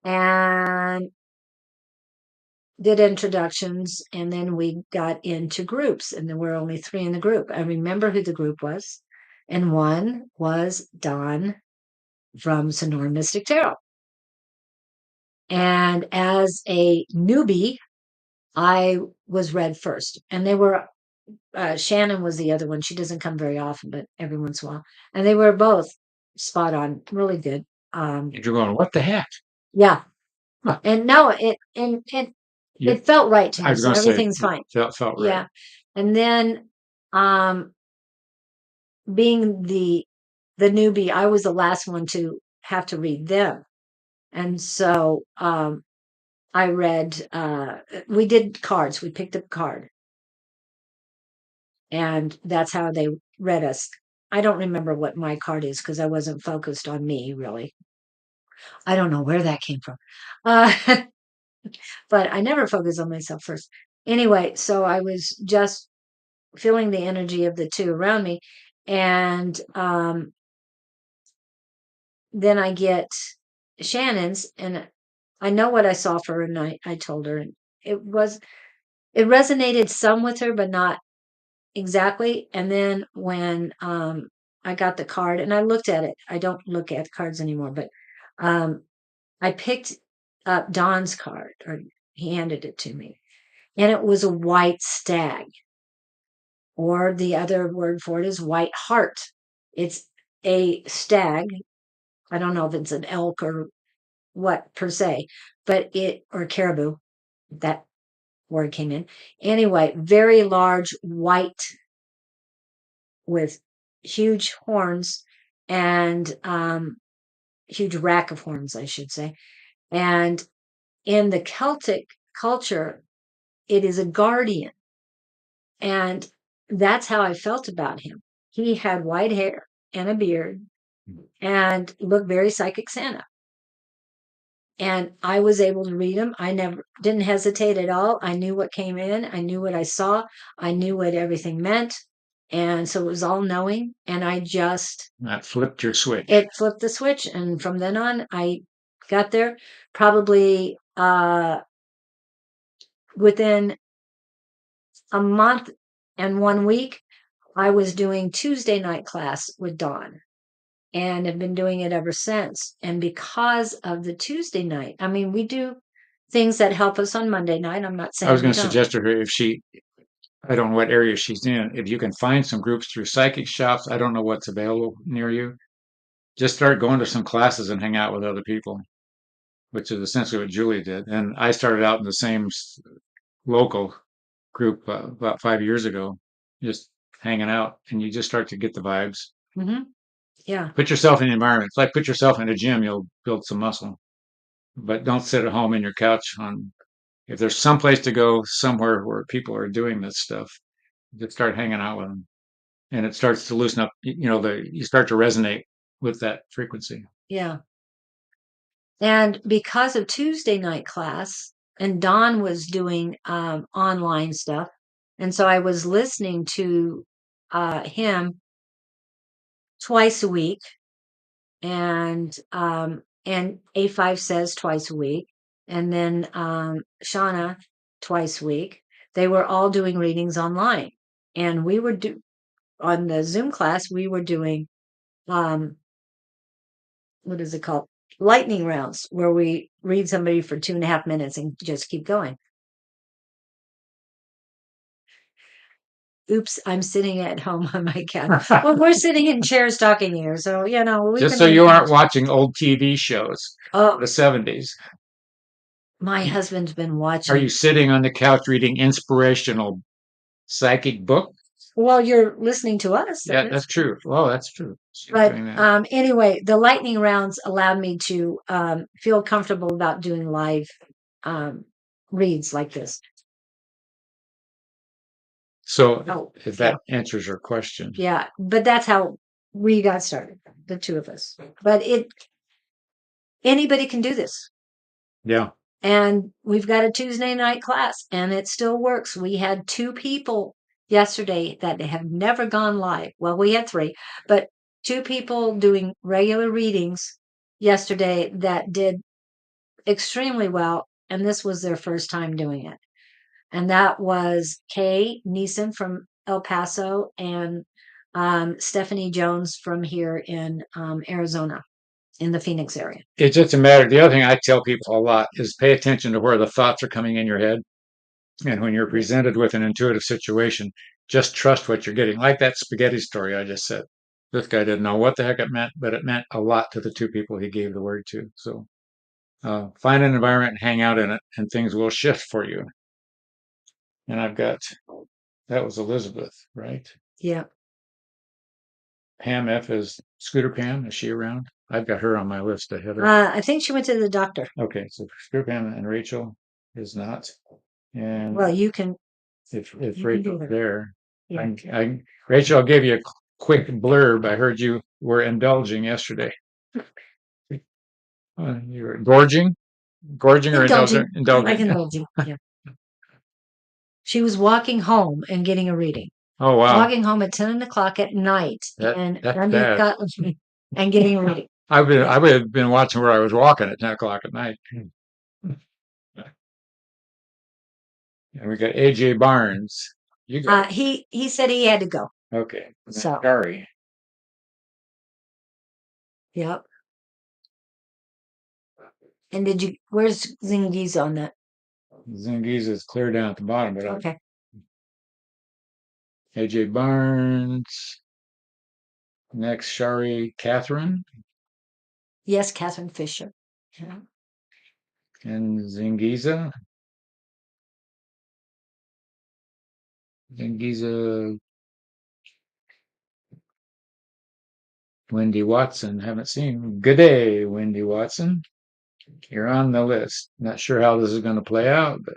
and did introductions, and then we got into groups, and there were only 3 in the group. I remember who the group was, and one was Don from Sonora Mystic Tarot. And as a newbie, I was read first, and they were Shannon was the other one. She doesn't come very often, but every once in a while, and they were both spot on, really good. And you're going, what the heck? Yeah, Huh. and no, it You, it felt right to I me, was so going to say, everything's fine. felt right. Yeah, and then um, being the newbie, I was the last one to have to read them, and so I read. We did cards. We picked up a card, And that's how they read us. I don't remember what my card is because I wasn't focused on me, really. I don't know where that came from. Uh, but I never focus on myself first. Anyway, so I was just feeling the energy of the two around me. And then I get Shannon's, and I know what I saw for her, and I told her, and it resonated some with her, but not exactly. And then when I got the card and I looked at it, I don't look at cards anymore, but um, I picked up Don's card, or he handed it to me, and it was a white stag, or the other word for it is white hart. It's a stag. I don't know if it's an elk or what per se, but or caribou, that word came in. Anyway, very large white with huge horns and huge rack of horns, I should say. And in the Celtic culture, it is a guardian. And that's how I felt about him. He had white hair and a beard and looked very psychic Santa. And I was able to read him. I never didn't hesitate at all. I knew what came in. I knew what I saw. I knew what everything meant. And so it was all knowing. And I just, That flipped your switch. it flipped the switch. And from then on, I got there probably within a month and 1 week. I was doing Tuesday night class with Don and have been doing it ever since. And because of the Tuesday night, I mean, we do things that help us on Monday night. I'm not I was saying we going to don't. suggest to her if I don't know what area she's in, if you can find some groups through psychic shops, I don't know what's available near you. Just start going to some classes and hang out with other people, which is essentially what Julie did. And I started out in the same local group about 5 years ago, just hanging out, and you just start to get the vibes. Mm-hmm. Yeah. Put yourself in the environment. It's like put yourself in a gym, you'll build some muscle. But don't sit at home in your couch on. If there's some place to go somewhere where people are doing this stuff, just start hanging out with them, and it starts to loosen up. You start to resonate with that frequency. Yeah. And because of Tuesday night class, and Don was doing online stuff, and so I was listening to him twice a week, and A5 says twice a week, and then Shauna twice a week. They were all doing readings online, and we were on the Zoom class. We were doing um, what is it called? Lightning rounds, where we read somebody for 2.5 minutes and just keep going. Oops, I'm sitting at home on my couch. Well, we're sitting in chairs talking here, so we Just can so learn you aren't things. watching old TV shows, Oh, the 70s. my husband's been Are you watching. sitting on the couch reading inspirational psychic book? Well, you're listening to us. Yeah, That that's is. true. Oh, that's true. She's But doing that. anyway, the lightning rounds allowed me to feel comfortable about doing live um, reads like this. So Oh, if yeah. that answers your question. Yeah, but that's how we got started, the two of us. But anybody can do this. Yeah. And we've got a Tuesday night class and it still works. We had 2 people yesterday that have never gone live. Well, we had 3, but 2 people doing regular readings yesterday that did extremely well. And this was their first time doing it. And that was Kay Neeson from El Paso and Stephanie Jones from here in Arizona, in the Phoenix area. It's just a matter. The other thing I tell people a lot is pay attention to where the thoughts are coming in your head. And when you're presented with an intuitive situation, just trust what you're getting. Like that spaghetti story I just said. This guy didn't know what the heck it meant, but it meant a lot to the 2 people he gave the word to. So find an environment and hang out in it, and things will shift for you. And that was Elizabeth, right? Yeah. Pam F is Scooter Pam. Is she around? I've got her on my list ahead of. I think she went to the doctor. Okay, so Scooter Pam and Rachel is not. And Well, you can if do Rachel's her. there, Yeah. Rachel, I'll give you a quick blurb. I heard you were indulging yesterday. You were gorging or indulging? Indulging, like Indulging. indulging. Yeah. She was walking home and getting a reading. Oh wow, Walking home at 10 o'clock at night and that's under bad. Scotland and getting a reading. I Yeah. would have been watching where I was walking at 10 o'clock at night. And we got AJ Barnes. You got it. He said he had to go. Okay. So, Sorry. yep. And where's Zingi's on that? Zingiz is clear down at the bottom, but Okay. AJ Barnes. Next, Shari Catherine Yes, Catherine Fisher. Yeah. and Zingiza. Zingiza, Wendy Watson. Haven't seen. Good day, Wendy Watson. You're on the list. Not sure how this is going to play out, but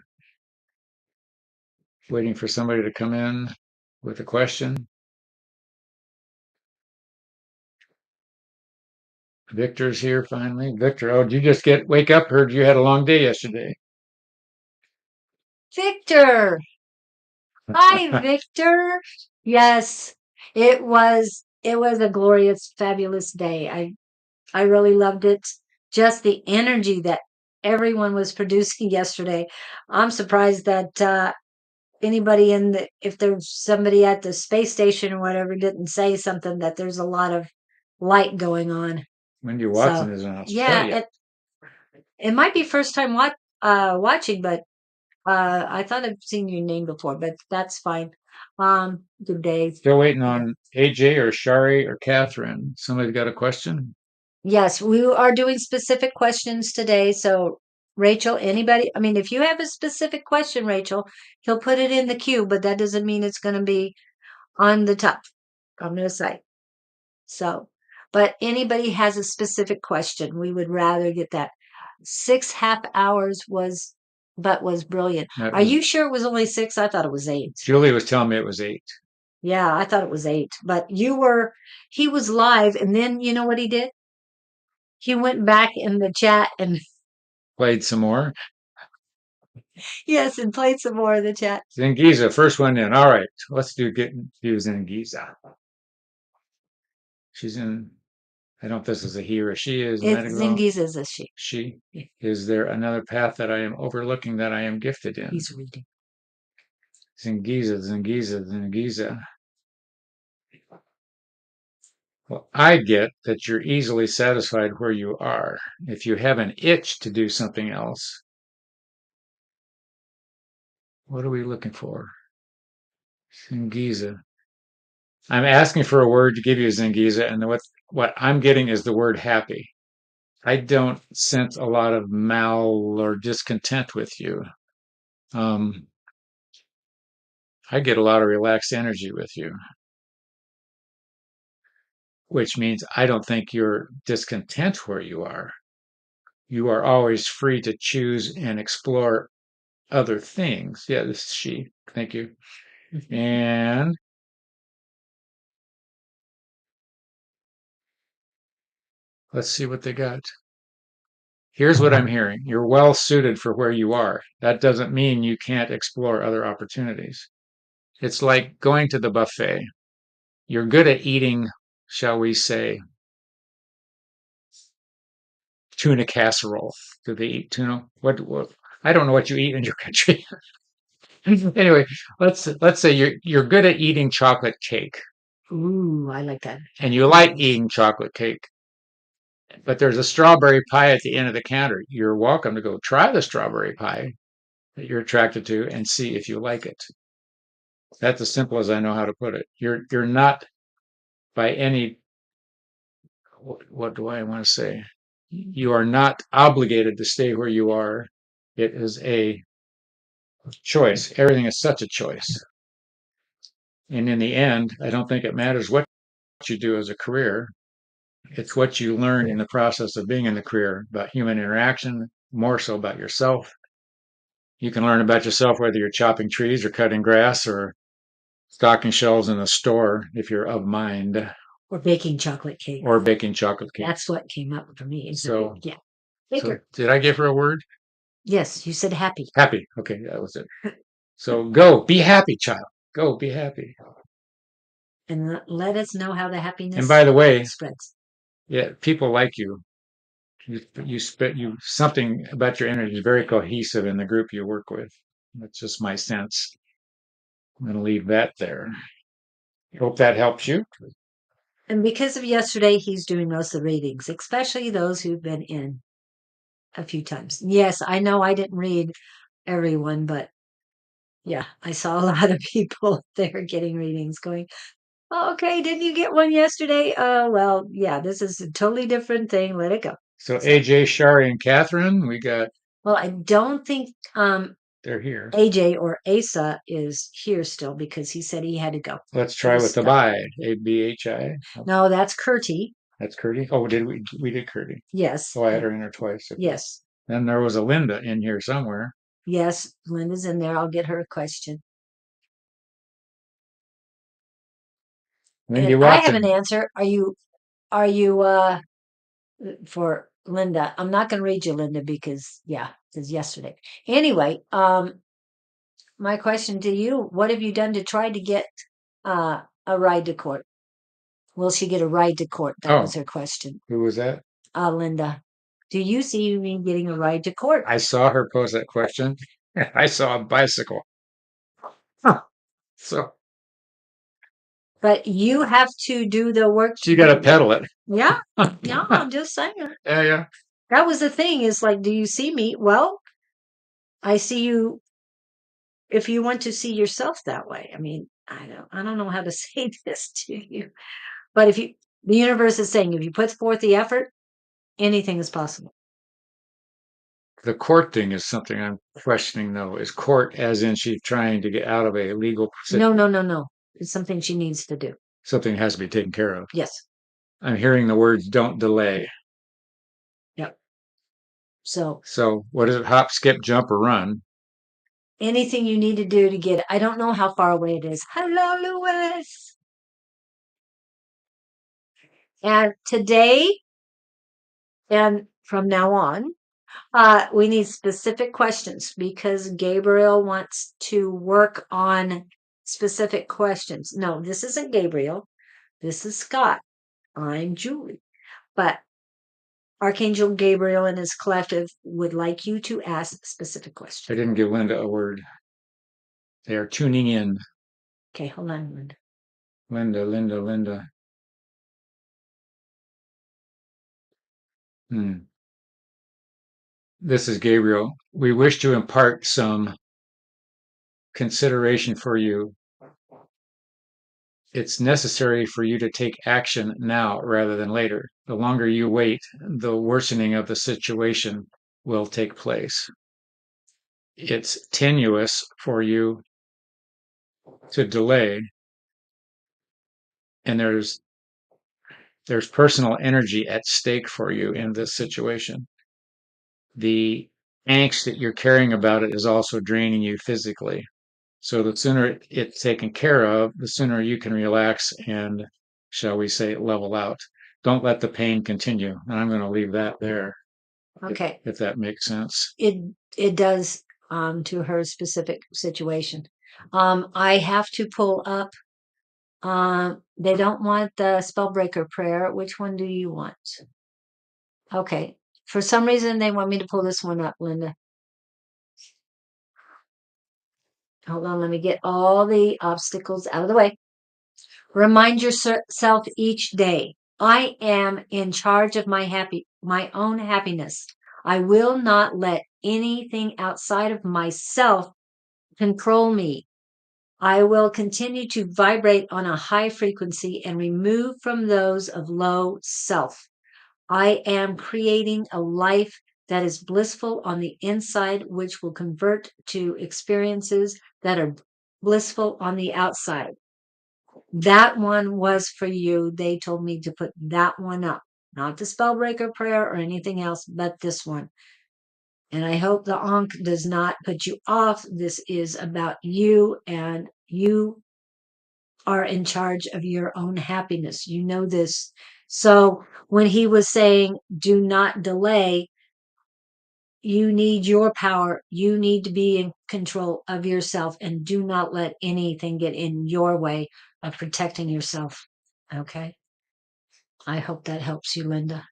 waiting for somebody to come in with a question. Victor's here finally. Victor, oh, did you just wake up? Heard you had a long day yesterday. Victor. Hi, Victor. Yes, it was a glorious, fabulous day. I really loved it. Just the energy that everyone was producing yesterday. I'm surprised that anybody if there's somebody at the space station or whatever, didn't say something that there's a lot of light going on. Wendy So, Watson is in yeah, Australia. it might be first time watching, but I thought I've seen your name before, but that's fine. Good day. Still waiting Yeah. on AJ or Shari or Catherine. Somebody's got a question? Yes, we are doing specific questions today. So, Rachel, anybody, I mean, if you have a specific question, Rachel, he'll put it in the queue, but that doesn't mean it's going to be on the top. I'm going to say. So, but anybody has a specific question, we would rather get that. 6 half hours was brilliant. That Are was, you sure it was only six? I thought it was eight. Julie was telling me it was 8. Yeah, I thought it was eight, but he was live, and then you know what he did? He went back in the chat and Played some more. yes, and played some more in the chat. Zingiza, first one in. All right, let's do Zingiza. She's in. I don't know if this is a he or she is It's medical. Zingi's is a she. She. Is there another path that I am overlooking that I am gifted in? He's reading. Zingiza, Zingiza, Zingiza. Well, I get that you're easily satisfied where you are. If you have an itch to do something else, what are we looking for? Zingiza. I'm asking for a word to give you Zingiza, and what I'm getting is the word happy. I don't sense a lot of mal or discontent with you. Um, I get a lot of relaxed energy with you, which means I don't think you're discontent where you are. You are always free to choose and explore other things. Yeah, this is she. Thank you. And let's see what they got. Here's what I'm hearing. You're well suited for where you are. That doesn't mean you can't explore other opportunities. It's like going to the buffet. You're good at eating, shall we say, tuna casserole. Do they eat tuna? What I don't know what you eat in your country. Anyway, let's say you're good at eating chocolate cake Ooh, I like that. and you like eating chocolate cake, but there's a strawberry pie at the end of the counter. You're welcome to go try the strawberry pie that you're attracted to and see if you like it. That's as simple as I know how to put it. You're not by any what do I want to say? You are not obligated to stay where you are. It is a choice. Everything is such a choice. And in the end, I don't think it matters what you do as a career. It's what you learn in the process of being in the career about human interaction, more so about yourself. You can learn about yourself whether you're chopping trees or cutting grass or stocking shelves in a store if you're of mind, Or baking chocolate cake. or baking chocolate cake. That's what came up for me. So, Yeah. so Baker. did I give her a word? Yes, you said happy. Happy. Okay, that was it. So go, be happy, child. Go, be happy. And let us know how the And happiness by the way, spreads. yeah, people like you. You something about your energy is very cohesive in the group you work with. That's just my sense. I'm going to leave that there. Hope that helps you. And because of yesterday, he's doing most of the readings, especially those who've been in a few times. Yes, I know I didn't read everyone, but yeah, I saw a lot of people there getting readings going, oh, okay, didn't you get one yesterday? Well, yeah, this is a totally different thing. Let it go. So AJ, Shari, and Catherine, we got. Well, I don't think They're here. AJ or Asa is here still because he said he had to go. Let's try with the Abai. ABHI. No, that's Curti. That's Curdy. Oh, did we did Curdy? Yes. Oh, I had her in there twice. Okay. Yes. Then there was a Linda in here somewhere. Yes, Linda's in there. I'll get her a question. Lindy And I have Watson. an answer. Are you for Linda? I'm not gonna read you, Linda, because yesterday. Anyway, my question to you, what have you done to try to get a ride to court? Will she get a ride to court? That was her question. Who was that? Linda. Do you see me getting a ride to court? I saw her pose that question. I saw a bicycle. Huh. So But you have to do the work. you got to pedal it. Yeah, yeah, I'm just saying. Yeah. That was the thing is like, do you see me? Well, I see you if you want to see yourself that way. I mean, I don't know how to say this to you, but the universe is saying if you put forth the effort, anything is possible. The court thing is something I'm questioning, though. Is court as in she's trying to get out of a legal situation? No. It's something she needs to do. Something has to be taken care of. Yes. I'm hearing the words "don't delay." Yep. So what is it? Hop, skip, jump, or run? anything you need to do to get it. I don't know how far away it is. Hello, Louis. And today and from now on, we need specific questions because Gabriel wants to work on specific questions. No, this isn't Gabriel. This is Scott. I'm Julie. But Archangel Gabriel and his collective would like you to ask specific I questions. didn't give Linda a word. They are tuning in. Okay, hold on, Linda. Linda. This is Gabriel. We wish to impart some consideration for you. It's necessary for you to take action now rather than later. The longer you wait, the worsening of the situation will take place. It's tenuous for you to delay, and there's personal energy at stake for you in this situation. The angst that you're carrying about it is also draining you physically. So the sooner it's taken care of, the sooner you can relax and, shall we say, level out. Don't let the pain continue. And I'm going to leave that there. Okay. If that makes sense. It does to her specific situation. I have to pull up. They don't want the spellbreaker prayer. Which one do you want? Okay. For some reason, they want me to pull this one up, Linda. Hold on, let me get all the obstacles out of the way. Remind yourself each day, I am in charge of my own happiness. I will not let anything outside of myself control me. I will continue to vibrate on a high frequency and remove from those of low self. I am creating a life that is blissful on the inside, which will convert to experiences that are blissful on the outside. That one was for you. They told me to put that one up, not the spellbreaker prayer or anything else, but this one. And I hope the Ankh does not put you off. This is about you and you are in charge of your own happiness. You know this. So when he was saying, do not delay, you need your power. You need to be in control of yourself and do not let anything get in your way of protecting yourself. Okay. I hope that helps you, Linda.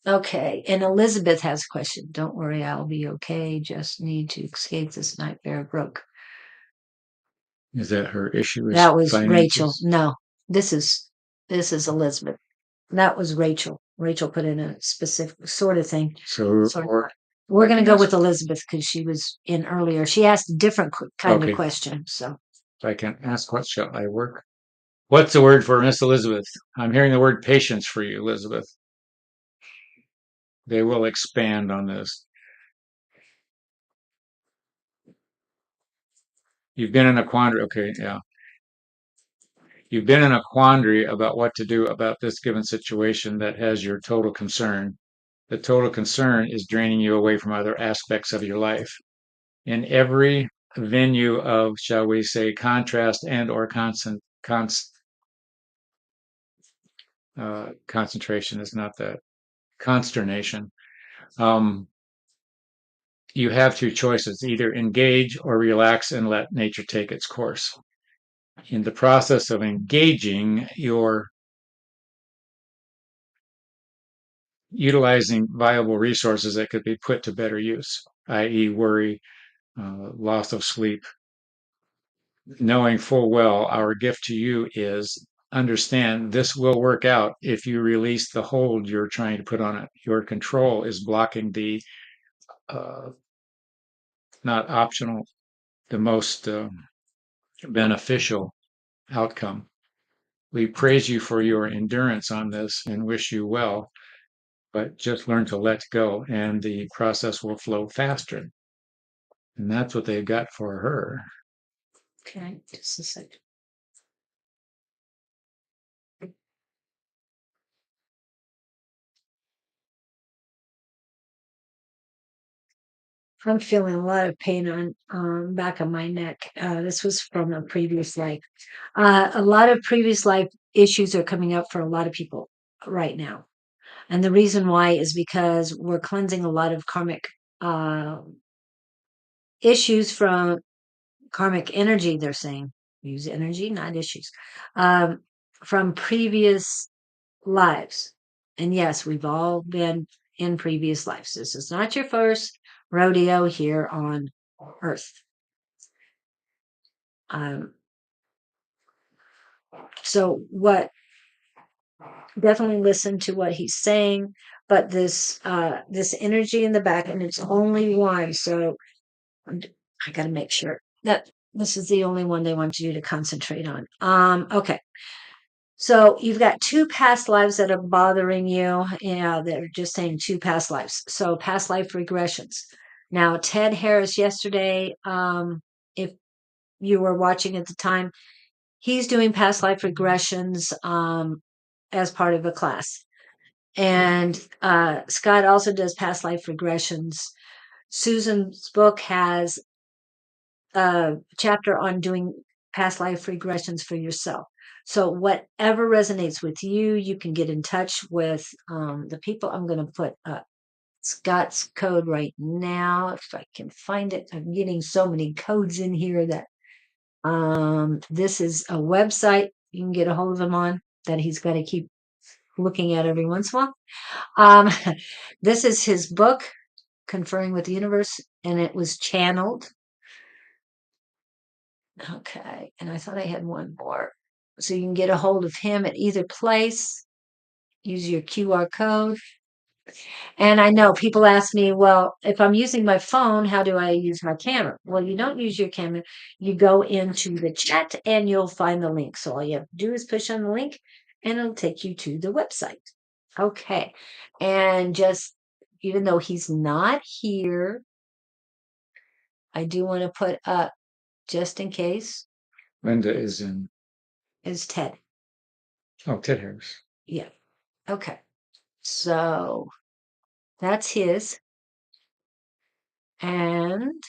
Okay. And Elizabeth has a question. Don't worry, I'll be okay. Just need to escape this nightmare broke. Is that her issue is That was Rachel. finances? No, this is Elizabeth. That was Rachel. Rachel put in a specific sort of thing. So, Sort of. or We're I going to can go ask, with Elizabeth because she was in earlier. She asked a different kind of okay, question. So if I can ask, what shall I work? What's the word for Miss Elizabeth? I'm hearing the word patience for you, Elizabeth. They will expand on this. You've been in a quandary. Okay, yeah. You've been in a quandary about what to do about this given situation that has your total concern. The total concern is draining you away from other aspects of your life. In every venue of, shall we say, contrast and or concentration is not that consternation. Um, you have two choices: either engage or relax and let nature take its course. In the process of engaging, you're utilizing viable resources that could be put to better use, i.e., worry, loss of sleep, knowing full well our gift to you is understand this will work out if you release the hold you're trying to put on it. Your control is blocking the uh, not optional, the most beneficial outcome. We praise you for your endurance on this and wish you well, but just learn to let go and the process will flow faster. And that's what they've got for her. okay, just a second. I'm feeling a lot of pain on back of my neck. This was from a previous life. A lot of previous life issues are coming up for a lot of people right now. And the reason why is because we're cleansing a lot of karmic uh, issues from karmic energy, they're saying. Use energy, not issues. Um, from previous lives. And yes, we've all been in previous lives. This is not your first rodeo here on Earth. Um, so what definitely listen to what he's saying, but this energy in the back, and it's only one, so I got to make sure that this is the only one they want you to concentrate on. Okay. So you've got two past lives that are bothering you. Yeah, they're just saying two past lives. So past life regressions. Now, Ted Harris yesterday, if you were watching at the time, he's doing past life regressions as part of a class. And Scott also does past life regressions. Susan's book has a chapter on doing past life regressions for yourself. So whatever resonates with you, you can get in touch with the people. I'm going to put Scott's code right now if I can find it. I'm getting so many codes in here that this is a website you can get a hold of him on that he's got to keep looking at every once in a while. Um, this is his book, Conferring with the Universe, and it was channeled. Okay, and I thought I had one more. So you can get a hold of him at either place. Use your QR code. And I know people ask me, well, if I'm using my phone, how do I use my camera? Well, you don't use your camera. You go into the chat and you'll find the link. So all you have to do is push on the link and it'll take you to the website. Okay. And just even though he's not here, I do want to put up just in case Linda is in, is Ted. oh, Ted Harris. Yeah. Okay. So that's his. And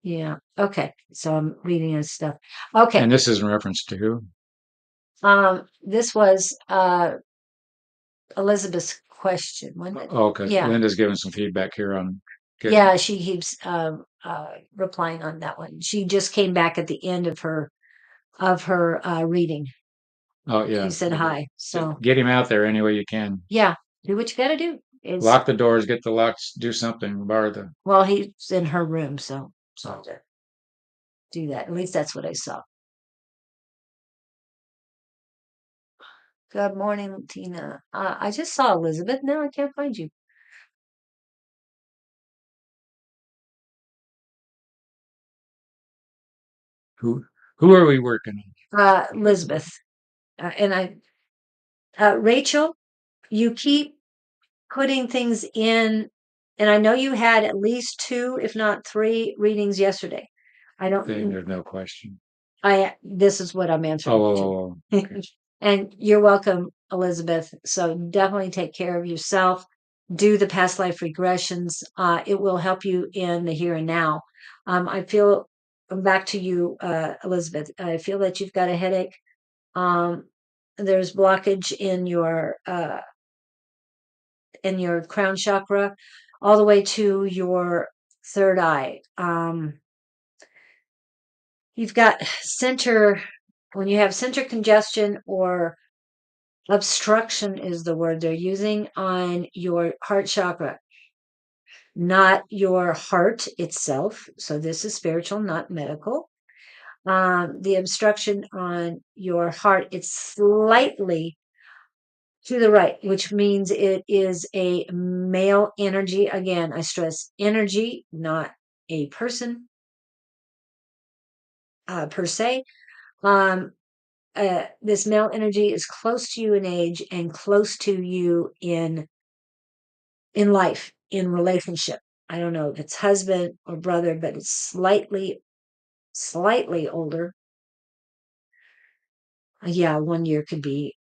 Yeah. Okay. So I'm reading his stuff. Okay. And this is in reference to who? This was Elizabeth's question, wasn't it? Oh, okay. Yeah. Linda's giving some feedback here on. Okay. Yeah, she keeps replying on that one. She just came back at the end of her reading. Oh, She yeah. said hi. So Get him out there any way you can. yeah, do what you gotta do. Is Lock the doors, get the locks, do something, bar the. well, he's in her room, so I'll just do that. At least that's what I saw. Good morning, Tina. I just saw Elizabeth. Now I can't find you. Who who are we working Elizabeth, and Rachel, you keep putting things in, and I know you had at least two, if not three, readings yesterday. I on? don't. There's no question. This is what I'm answering to. Okay. And you're welcome, Elizabeth. So definitely take care of yourself. Do the past life regressions. It will help you in the here and now. I feel back to you, Elizabeth. I feel that you've got a headache. Um, there's blockage in your crown chakra, all the way to your third eye. You've got center when you have center congestion or obstruction is the word they're using on your heart chakra, not your heart itself. So this is spiritual, not medical. The obstruction on your heart, it's slightly to the right, which means it is a male energy. Again, I stress energy, not a person per se. Um, this male energy is close to you in age and close to you in life, in relationship. I don't know if it's husband or brother, but it's slightly older. Yeah, 1 year could be,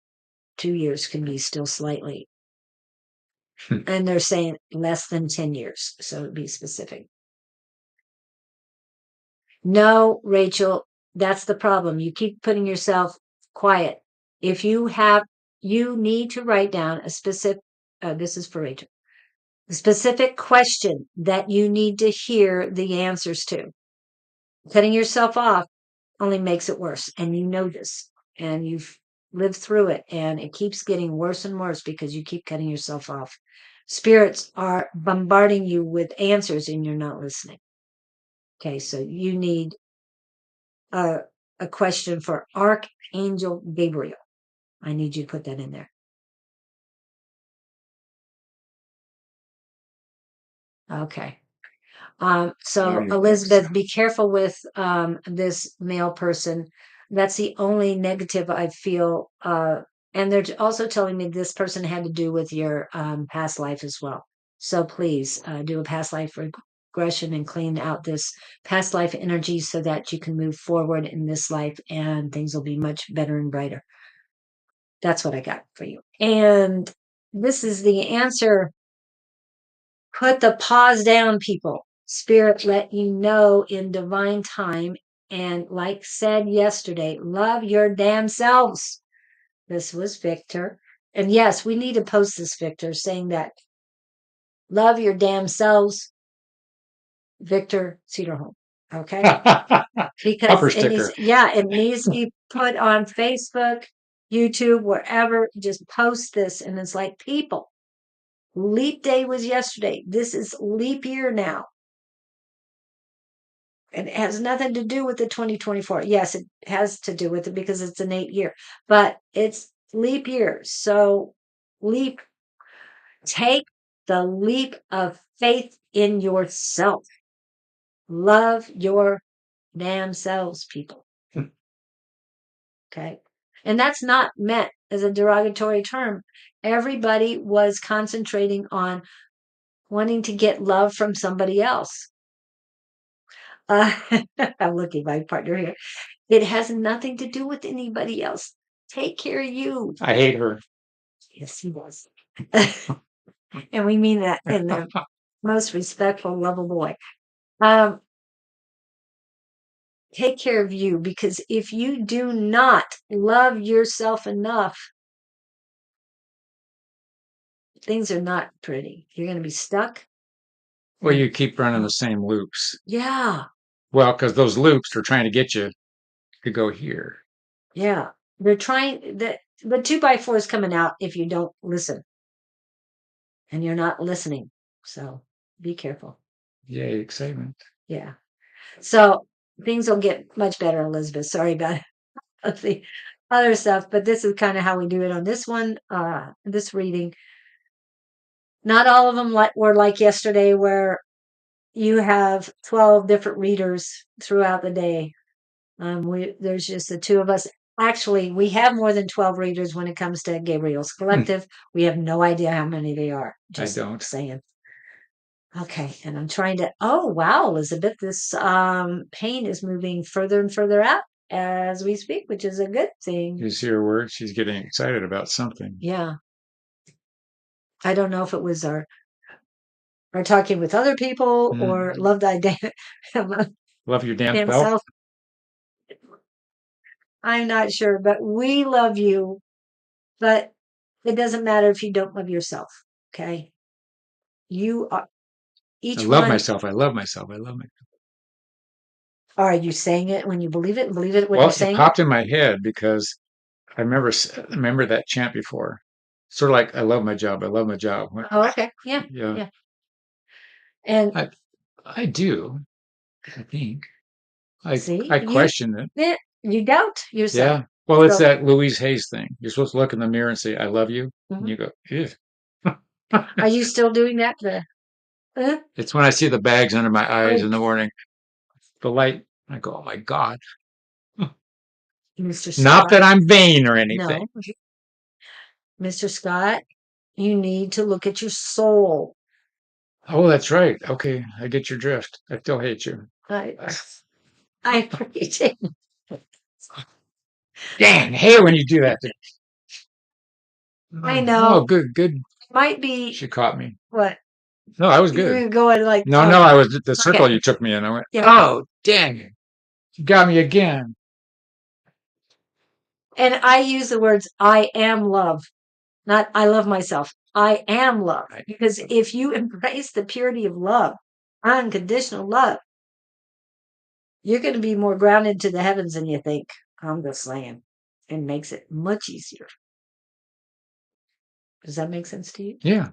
2 years can be still slightly. And they're saying less than 10 years. So to be specific. No, Rachel, that's the problem. You keep putting yourself quiet. If you need to write down a specific, this is for Rachel, a specific question that you need to hear the answers to. Cutting yourself off only makes it worse. And you know this. And you've lived through it. And it keeps getting worse and worse because you keep cutting yourself off. Spirits are bombarding you with answers and you're not listening. Okay, so you need a, a question for Archangel Gabriel. I need you to put that in there. Okay. So Elizabeth, be careful with this male person. That's the only negative I feel. And they're also telling me this person had to do with your past life as well. So please do a past life regression and clean out this past life energy so that you can move forward in this life and things will be much better and brighter. That's what I got for you. And this is the answer. Put the pause down, people. Spirit let you know in divine time. And like said yesterday, love your damn selves. This was Victor. And yes, we need to post this, Victor, saying that love your damn selves, Victor Cedarholm. Okay? Because Bumper it sticker. needs to be put on Facebook, YouTube, wherever. Just post this. And it's like, people, leap day was yesterday. This is leap year now. And it has nothing to do with the 2024. Yes, it has to do with it because it's an 8 year, but it's leap year. So leap, take the leap of faith in yourself. Love your damn selves, people. Okay. And that's not meant as a derogatory term. Everybody was concentrating on wanting to get love from somebody else. Uh, I'm looking at my partner here. It has nothing to do with anybody else. Take care of you. I hate her. Yes, he does. And we mean that in the most respectful, lovable way. Um, take care of you, because if you do not love yourself enough, things are not pretty. You're going to be stuck. Well, you keep running the same loops. Yeah. Well, because those loops are trying to get you to go here. Yeah. They're trying the 2x4 is coming out if you don't listen, and you're not listening. So be careful. Yay, excitement. Yeah. So things will get much better, Elizabeth. Sorry about the other stuff, but this is kind of how we do it on this one, this reading. Not all of them were like yesterday, where you have 12 different readers throughout the day. There's just the two of us. Actually, we have more than 12 readers when it comes to Gabriel's Collective. We have no idea how many they are. I Just don't. saying. Okay, and I'm trying to. Oh wow, Elizabeth, this pain is moving further and further out as we speak, which is a good thing. You see her word? She's getting excited about something. Yeah, I don't know if it was our talking with other people or love thy Love your damn damn self. self. I'm not sure, but we love you. But it doesn't matter if you don't love yourself. Okay, you are I each love one. myself. I love myself. I love myself. Are you saying it when you believe it? Believe it when Well, you're it saying it? popped in my head because I remember that chant before. Sort of like I love my job. I love my job. Oh, okay. Yeah, Yeah, yeah. And I do. I think see, I question it. you doubt yourself. Yeah. Well, it's So, that Louise Hayes thing. You're supposed to look in the mirror and say, I love you. And mhm. you go, ew. Are you still doing that? Uh, It's when I see the bags under my eyes oh, in the morning, the light, I go, oh my God. Mr. Not Scott. that I'm vain or anything. No, Mr. Scott, you need to look at your soul. Oh, that's right. Okay. I get your drift. I still hate you. I, I appreciate. Dang, I hate when you do that. I Oh, know. good, good. Might be She caught me. what No, I was good. you're going like. No, no, Okay, I was the circle okay, you took me in. I went, yeah. oh, dang it. You got me again. And I use the words "I am love," not "I love myself." I am love, Right. because if you embrace the purity of love, unconditional love, you're going to be more grounded to the heavens than you think. I'm just saying, it makes it much easier. Does that make sense to you? Yeah.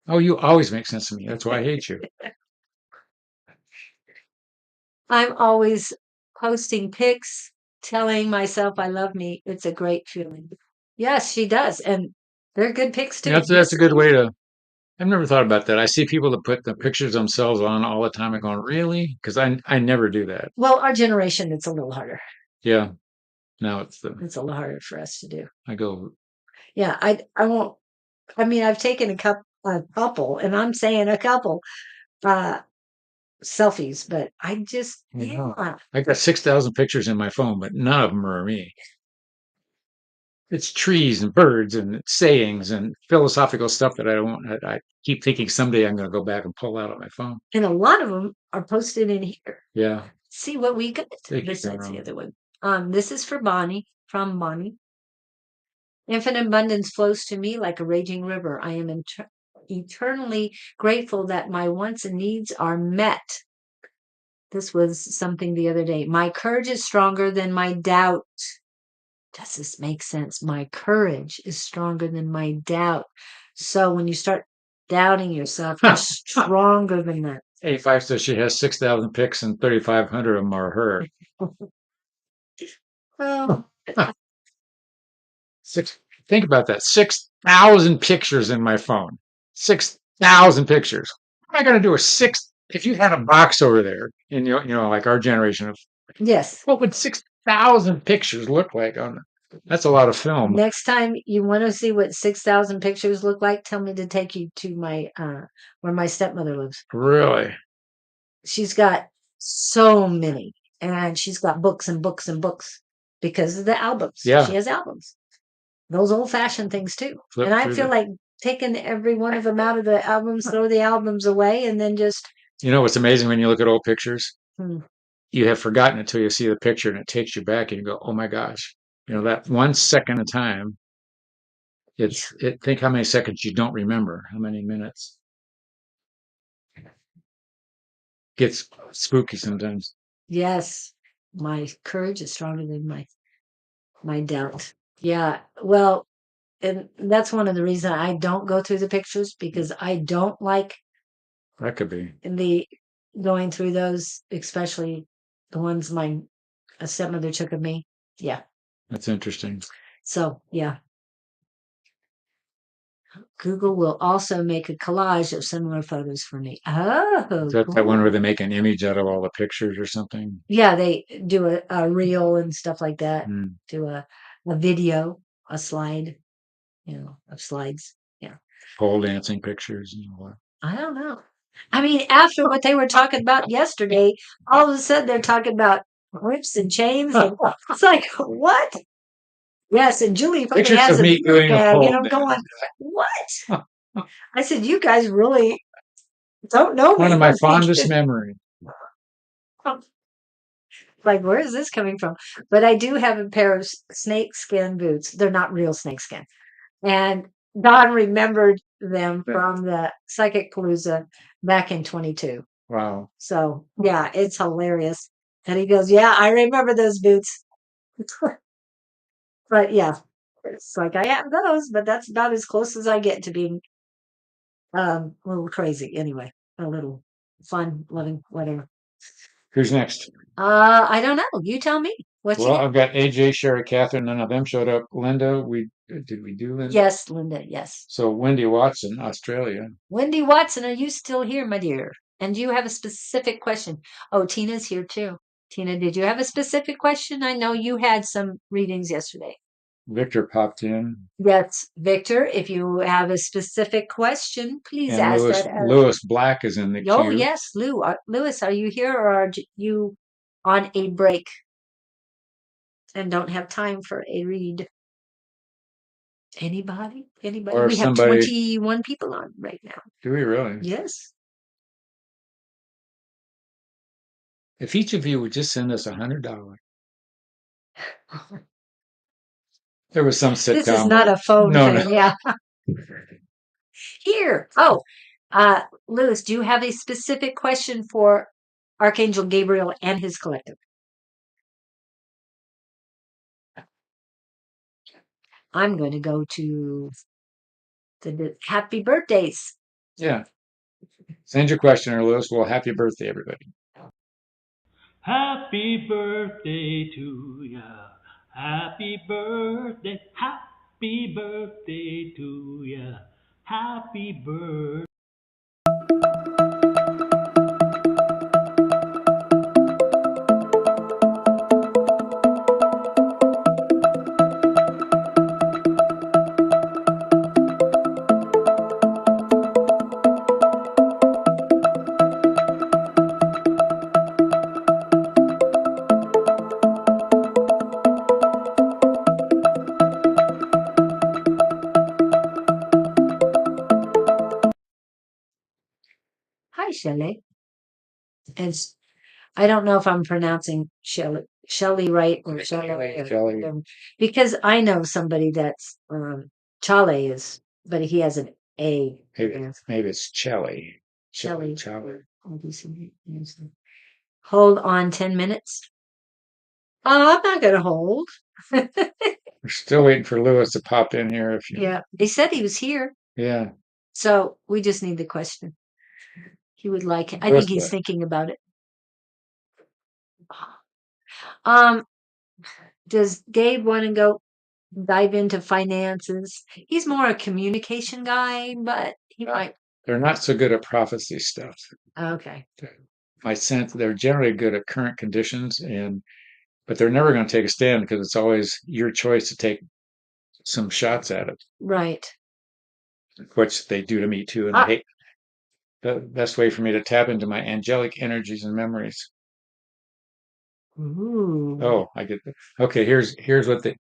Oh, you always make sense to me. That's why I hate you. I'm always posting pics, telling myself I love me. It's a great feeling. Yes, she does. And they're good pics Yeah, too. that's a good way to. I've never thought about that. I see people that put the pictures themselves on all the time. I'm going, really? Because I never do that. Well, our generation, it's a little harder. Yeah. Now It's a little harder for us to do. I go, Yeah, I won't. I mean, I've taken a couple, and I'm saying a couple, uh, selfies, but I just, yeah. I got 6,000 pictures in my phone, but none of them are me. It's trees and birds and sayings and philosophical stuff that I don't. I keep thinking someday I'm going to go back and pull out on my phone. And a lot of them are posted in here. Yeah, See what we got. they keep Besides going the on. other one. This is for Bonnie, from Bonnie. Infinite abundance flows to me like a raging river. I am eternally grateful that my wants and needs are met. This was something the other day. My courage is stronger than my doubt. Does this make sense? My courage is stronger than my doubt. So when you start doubting yourself, you're stronger than that. 85 says she has 6,000 pics and 3,500 of them are her. Oh, Six. Think about that. 6,000 pictures in my phone. 6,000 pictures. What am I going to do with six? If you had a box over there, in like our generation of, yes. what would 6,000 pictures look like on? That's a lot of film. Next time you want to see what 6,000 pictures look like, tell me to take you to my where my stepmother lives. Really? She's got so many, and she's got books and books and books because of the albums. She Yeah. has albums. Those old-fashioned things too. Flip And I through feel the. like taking every one of them out of the albums, throw the albums away, and then just You know what's amazing when you look at old pictures? hmm, you have forgotten until you see the picture and it takes you back and you go, oh my gosh, that 1 second of time, think how many seconds you don't remember, how many minutes. Gets spooky sometimes. Yes, my courage is stronger than my doubt. Yeah, well, and that's one of the reasons I don't go through the pictures because I don't like That could be. the going through those, especially the ones my stepmother took of me. Yeah. That's interesting. So yeah, Google will also make a collage of similar photos for me. Oh, Is that cool. that one where they make an image out of all the pictures or something? Yeah, they do a reel and stuff like that. Mm. Do a video, a slide, of slides. Yeah. Pole dancing pictures and all that. I don't know. I mean, after what they were talking about yesterday, all of a sudden they're talking about whips and chains, and it's like, what? Yes, and Julie probably Pictures has of a me book doing a bag, pole dance. going, what? I said, you guys really don't know One me. of my I think. fondest memories. Like, where is this coming from? But I do have a pair of snakeskin boots. They're not real snakeskin. And Don remembered them from the Psychic Palooza back in 22. Wow. So, yeah, it's hilarious. And he goes, yeah, I remember those boots. But yeah, it's like I have those, but that's about as close as I get to being a little crazy anyway. A little fun, loving, whatever. Who's next? I don't know. You tell me. What you Well, got? I've got AJ, Sherry, Catherine. None of them showed up. Linda, did we do Linda? Yes, Linda, yes. So Wendy Watson, Australia. Wendy Watson, are you still here, my dear? And do you have a specific question? Oh, Tina's here too. Tina, did you have a specific question? I know you had some readings yesterday. Victor popped in. Yes, Victor, if you have a specific question, please And ask Lewis that. Lewis Black is in the Oh, queue. yes, Lewis, are you here or are you on a break and don't have time for a read? Anybody? Anybody? Or if We have somebody, 21 people on right now. do we really? Yes. If each of you would just send us $100. There was some This is sitcom. not a phone No, thing. no. Yeah. Here. Oh, Lewis, do you have a specific question for Archangel Gabriel and his collective? I'm going to go to the happy birthdays. Yeah. Send your question, or Lewis. Well, happy birthday, everybody. Happy birthday to ya. Happy birthday. Happy birthday to ya. Happy birthday. Hi, Shelley. And I don't know if I'm pronouncing Shelley right or Shelley Shelley. because I know somebody that's Chale is, but he has an A. Maybe it's Chelly. Shelley. Chelly. Hold on 10 minutes. Oh, I'm not going to hold. We're still waiting for Lewis to pop in here. If you, Yeah, they said he was here. yeah. So we just need the question. He would like it. I Lewis think he's Black. thinking about it. Um, does Gabe want to go dive into finances? He's more a communication guy, but he might. They're not so good at prophecy stuff. Okay. My sense, they're generally good at current conditions, but they're never going to take a stand because it's always your choice to take some shots at it, Right. which they do to me too. And I hate the best way for me to tap into my angelic energies and memories. Ooh. Oh, I get that. Okay, here's what I'm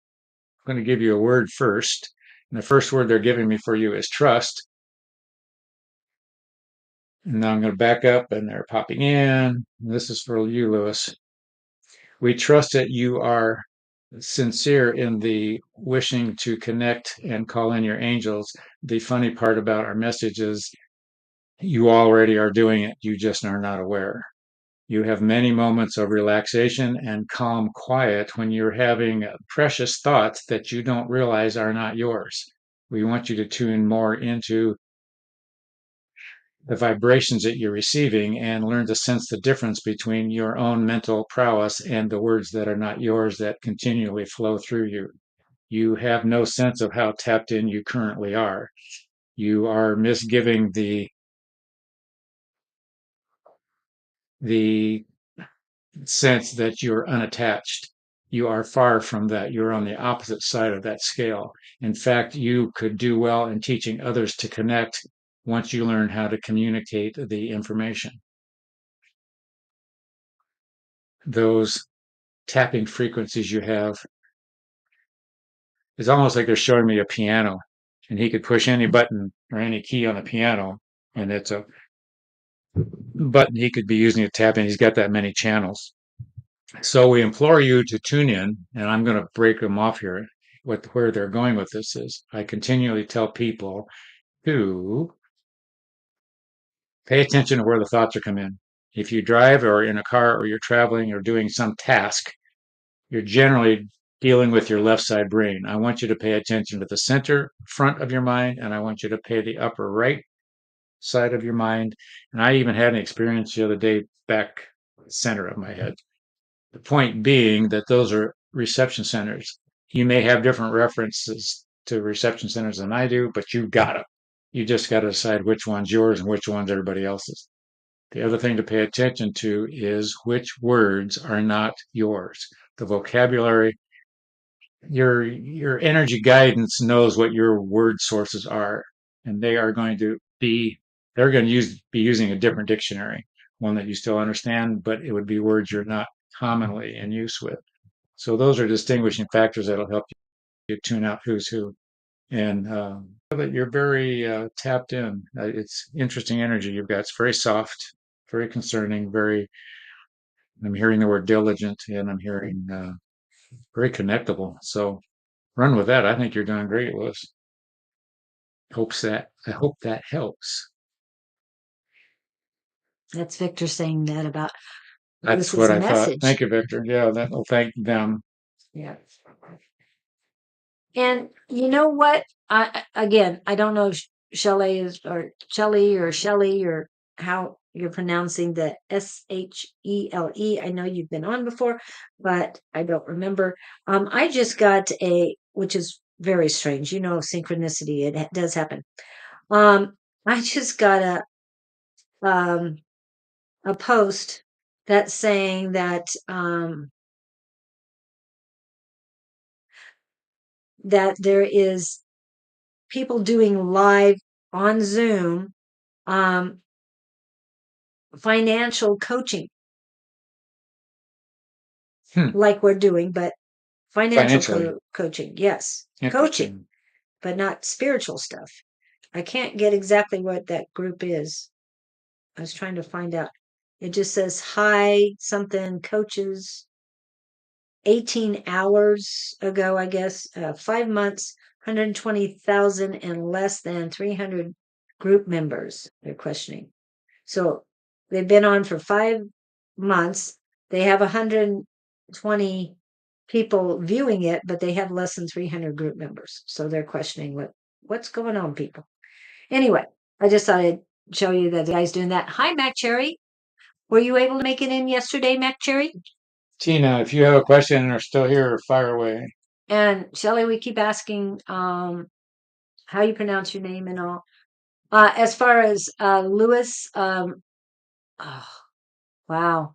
going to give you a word first. And the first word they're giving me for you is trust. And now I'm going to back up and they're popping in. This is for you, Lewis. We trust that you are sincere in the wishing to connect and call in your angels. The funny part about our message is you already are doing it. You just are not aware. You have many moments of relaxation and calm quiet when you're having precious thoughts that you don't realize are not yours. We want you to tune more into the vibrations that you're receiving and learn to sense the difference between your own mental prowess and the words that are not yours that continually flow through you. You have no sense of how tapped in you currently are. You are misgiving the sense that you're unattached. You are far from that. You're on the opposite side of that scale. In fact, you could do well in teaching others to connect once you learn how to communicate the information. Those tapping frequencies you have, it's almost like they're showing me a piano, and he could push any button or any key on the piano, and it's a button he could be using to tap in. He's got that many channels. So we implore you to tune in, and I'm going to break them off here. Where they're going with this is I continually tell people to pay attention to where the thoughts are coming in. If you drive or in a car or you're traveling or doing some task, you're generally dealing with your left side brain. I want you to pay attention to the center front of your mind, and I want you to pay the upper right side of your mind. And I even had an experience the other day back center of my head. The point being that those are reception centers. You may have different references to reception centers than I do, but you got them. You just got to decide which one's yours and which one's everybody else's. The other thing to pay attention to is which words are not yours. The vocabulary, your energy guidance knows what your word sources are, and they are going to be they're going to be using a different dictionary, one that you still understand, but it would be words you're not commonly in use with. So those are distinguishing factors that'll help you tune out who's who. And that you're very tapped in. It's interesting energy you've got. It's very soft, very concerning, very. I'm hearing the word diligent, and I'm hearing very connectable. So run with that. I think you're doing great, Liz. I hope that helps. That's Victor saying that about That's Lewis's what I thought. message. Thank you, Victor. Yeah, that'll thank them. Yeah. And you know what? Again, I don't know if Shelley or Shelley or how you're pronouncing the Shele. I know you've been on before, but I don't remember. I just got which is very strange. You know, synchronicity. It does happen. I just got um, a post that's saying that there is people doing live on Zoom um, financial coaching, Hmm. like we're doing, but financial Financially coaching. Yes, coaching, interesting. but not spiritual stuff. I can't get exactly what that group is. I was trying to find out. It just says hi something coaches 18 hours ago, I guess, 5 months, 120,000 and less than 300 group members they're questioning. So they've been on for 5 months. They have 120 people viewing it, but they have less than 300 group members. So they're questioning what's going on, people. Anyway, I just thought I'd show you that the guy's doing that. Hi, Mac Cherry. Were you able to make it in yesterday, Mac Cherry? Tina, if you have a question and are still here, fire away. And Shelley, we keep asking how you pronounce your name and all. As far as Lewis, oh, wow.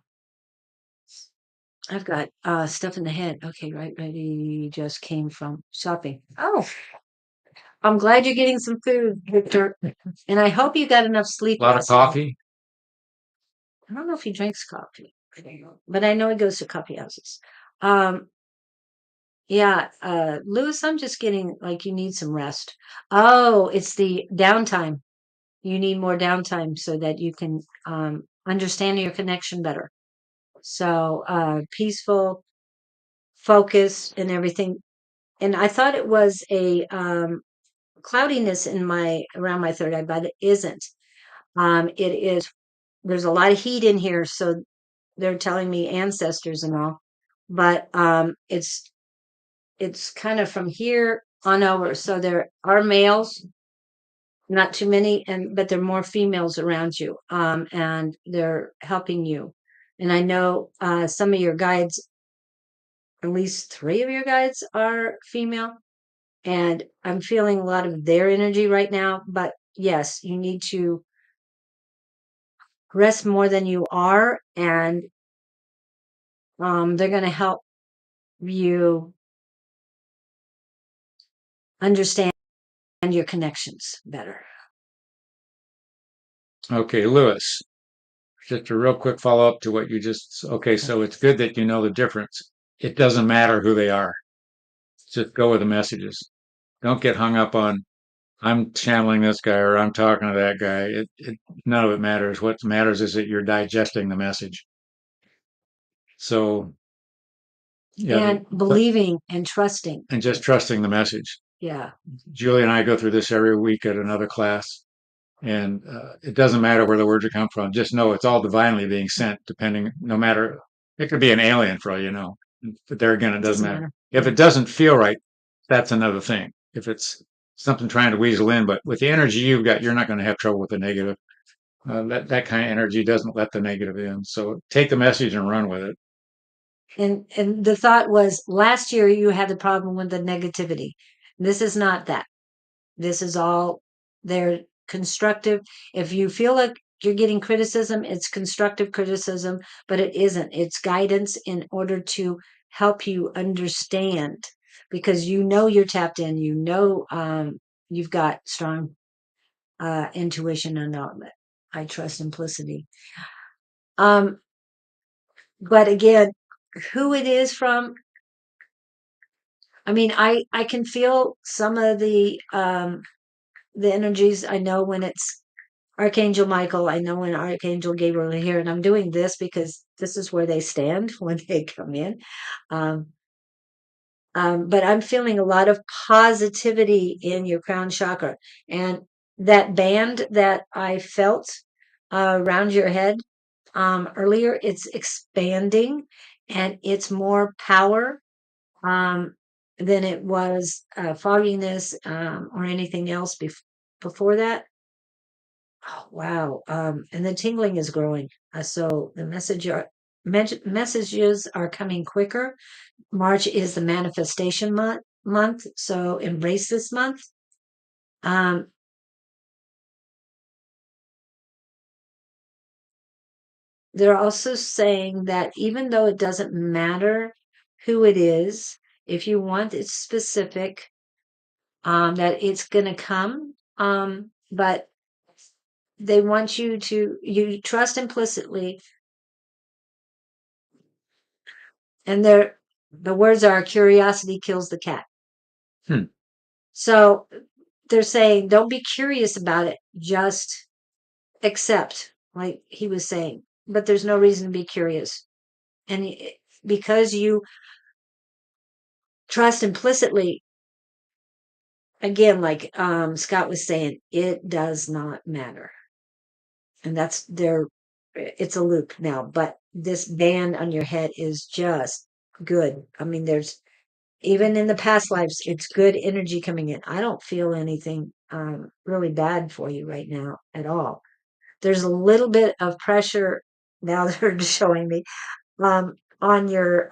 I've got stuff in the head. Okay, right, ready just came from shopping. Oh, I'm glad you're getting some food, Victor. And I hope you got enough sleep A lot of last night. coffee. I don't know if he drinks coffee. I don't know. But I know he goes to coffee houses. Um, yeah, Lewis, I'm just getting like you need some rest. Oh, it's the downtime. You need more downtime so that you can understand your connection better. So peaceful, focus, and everything. And I thought it was a cloudiness in my around my third eye, but it isn't. It is. There's a lot of heat in here, so they're telling me ancestors and all, but it's kind of from here on over. So there are males, not too many, and but there are more females around you, and they're helping you. And I know some of your guides, at least three of your guides, are female, and I'm feeling a lot of their energy right now. But yes, you need to rest more than you are, and they're going to help you understand your connections better. Okay, Lewis, just a real quick follow up to what you just, okay, so it's good that you know the difference. It doesn't matter who they are. Just go with the messages. Don't get hung up on, I'm channeling this guy or I'm talking to that guy. None of it matters. What matters is that you're digesting the message. So, yeah, And believing and trusting. and just trusting the message. Yeah. Julie and I go through this every week at another class, and it doesn't matter where the words are come from. Just know it's all divinely being sent, depending, no matter, it could be an alien for all you know. But there again, it doesn't matter. If it doesn't feel right, that's another thing. If it's something trying to weasel in, but with the energy you've got, you're not going to have trouble with the negative. That kind of energy doesn't let the negative in. So take the message and run with it. And the thought was last year you had the problem with the negativity. This is not that. This is all they're constructive. If you feel like you're getting criticism, it's constructive criticism, but it isn't. It's guidance in order to help you understand because you know you're tapped in, you know you've got strong intuition and all that. I trust simplicity. Um, but again, who it is from, I mean, I can feel some of the energies. I know when it's Archangel Michael, I know when Archangel Gabriel are here, and I'm doing this because this is where they stand when they come in. Um, but I'm feeling a lot of positivity in your crown chakra, and that band that I felt around your head earlier, it's expanding, and it's more power than it was fogginess or anything else before that. Oh, wow. And the tingling is growing. So the messages are coming quicker. March is the manifestation month. So embrace this month. Um, they're also saying that even though it doesn't matter who it is, if you want it specific, that it's going to come. But they want you trust implicitly, and the words are curiosity kills the cat. Hmm. So they're saying don't be curious about it, just accept, like he was saying. But there's no reason to be curious, and because you trust implicitly, again, like Scott was saying, it does not matter, and that's their. It's a loop now, but this band on your head is just good. I mean, there's even in the past lives, it's good energy coming in. I don't feel anything really bad for you right now at all. There's a little bit of pressure now they're showing me on your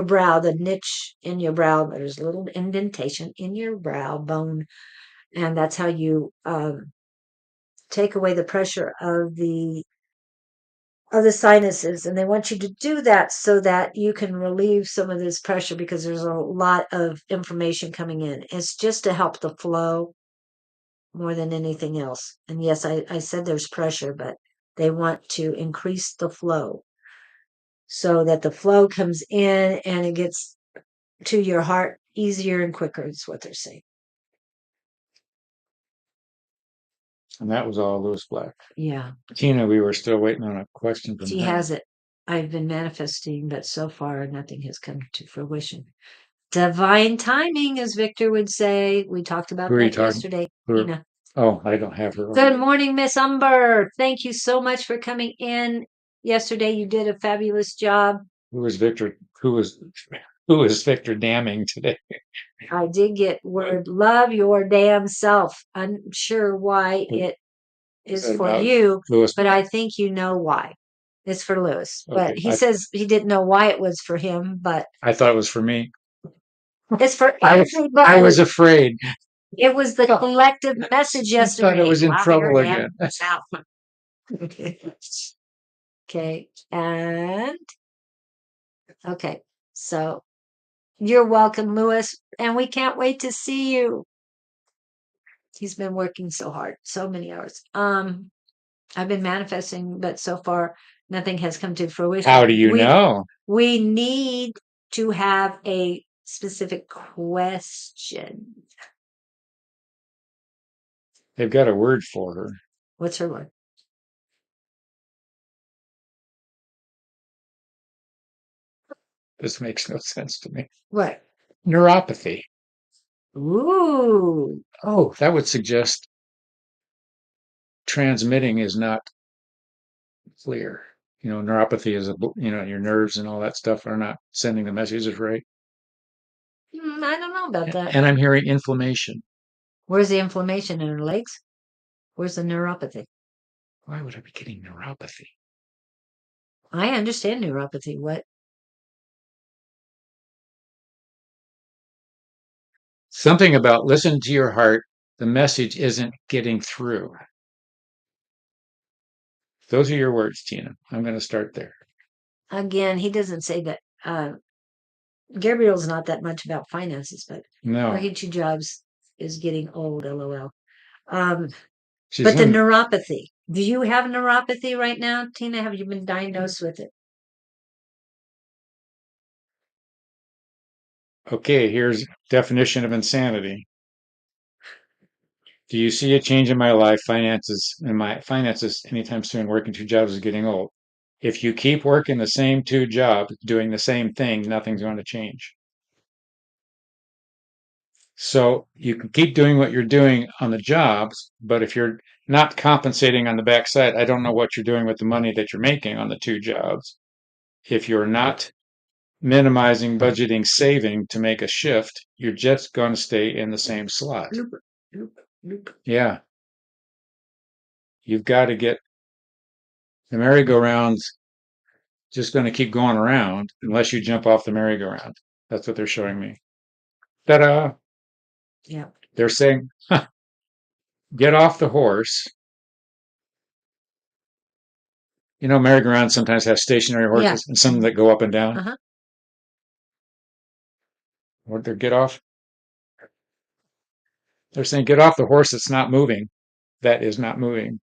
brow, the niche in your brow. There's a little indentation in your brow bone, and that's how you take away the pressure of the sinuses. And they want you to do that so that you can relieve some of this pressure because there's a lot of information coming in. It's just to help the flow more than anything else. And yes, I said there's pressure, but they want to increase the flow so that the flow comes in and it gets to your heart easier and quicker, is what they're saying. And that was all Lewis Black. Yeah, Tina, we were still waiting on a question from she her. has it. I've been manifesting, but so far nothing has come to fruition. Divine timing, as Victor would say. We talked about Who are you that talking? yesterday. Who are- Tina. Oh, I don't have her. Good morning, Miss Umber. Thank you so much for coming in yesterday. You did a fabulous job. Who was Victor? Who was Victor damning today? I did get word, love your damn self. I'm sure why it Is is that for about you, Lewis? but I think you know why. It's for Lewis. But Okay, he says he didn't know why it was for him, but I thought it was for me. it's for I everybody. was afraid. It was the collective message I yesterday. thought I was in Love trouble your again. damn self. Okay, and okay, so you're welcome, Lewis, and we can't wait to see you. He's been working so hard, so many hours. I've been manifesting, but so far nothing has come to fruition. How do you know? We need to have a specific question. They've got a word for her. What's her word? This makes no sense to me. What? Neuropathy. Ooh. Oh, that would suggest transmitting is not clear. Neuropathy is your nerves and all that stuff are not sending the messages right. I don't know about that. And I'm hearing inflammation. Where's the inflammation in her legs? Where's the neuropathy? Why would I be getting neuropathy? I understand neuropathy. What? Something about listen to your heart. The message isn't getting through. Those are your words, Tina. I'm going to start there. Again, he doesn't say that. Gabriel's not that much about finances, but No, working two jobs is getting old. LOL. she's But the in. neuropathy. Do you have neuropathy right now, Tina? Have you been diagnosed with it? Okay, here's definition of insanity. Do you see a change in my life, finances anytime soon? Working two jobs is getting old. If you keep working the same two jobs, doing the same thing, nothing's going to change. So you can keep doing what you're doing on the jobs, but if you're not compensating on the backside, I don't know what you're doing with the money that you're making on the two jobs. If you're not minimizing, budgeting, saving to make a shift, you're just going to stay in the same slot. Yeah. You've got to get the merry-go-round's just going to keep going around unless you jump off the merry-go-round. That's what they're showing me. Ta-da! Yeah. They're saying, huh, get off the horse. Merry-go-round sometimes have stationary horses and some that go up and down. Uh-huh. Or they get off. They're saying, get off the horse that's not moving. That is not moving.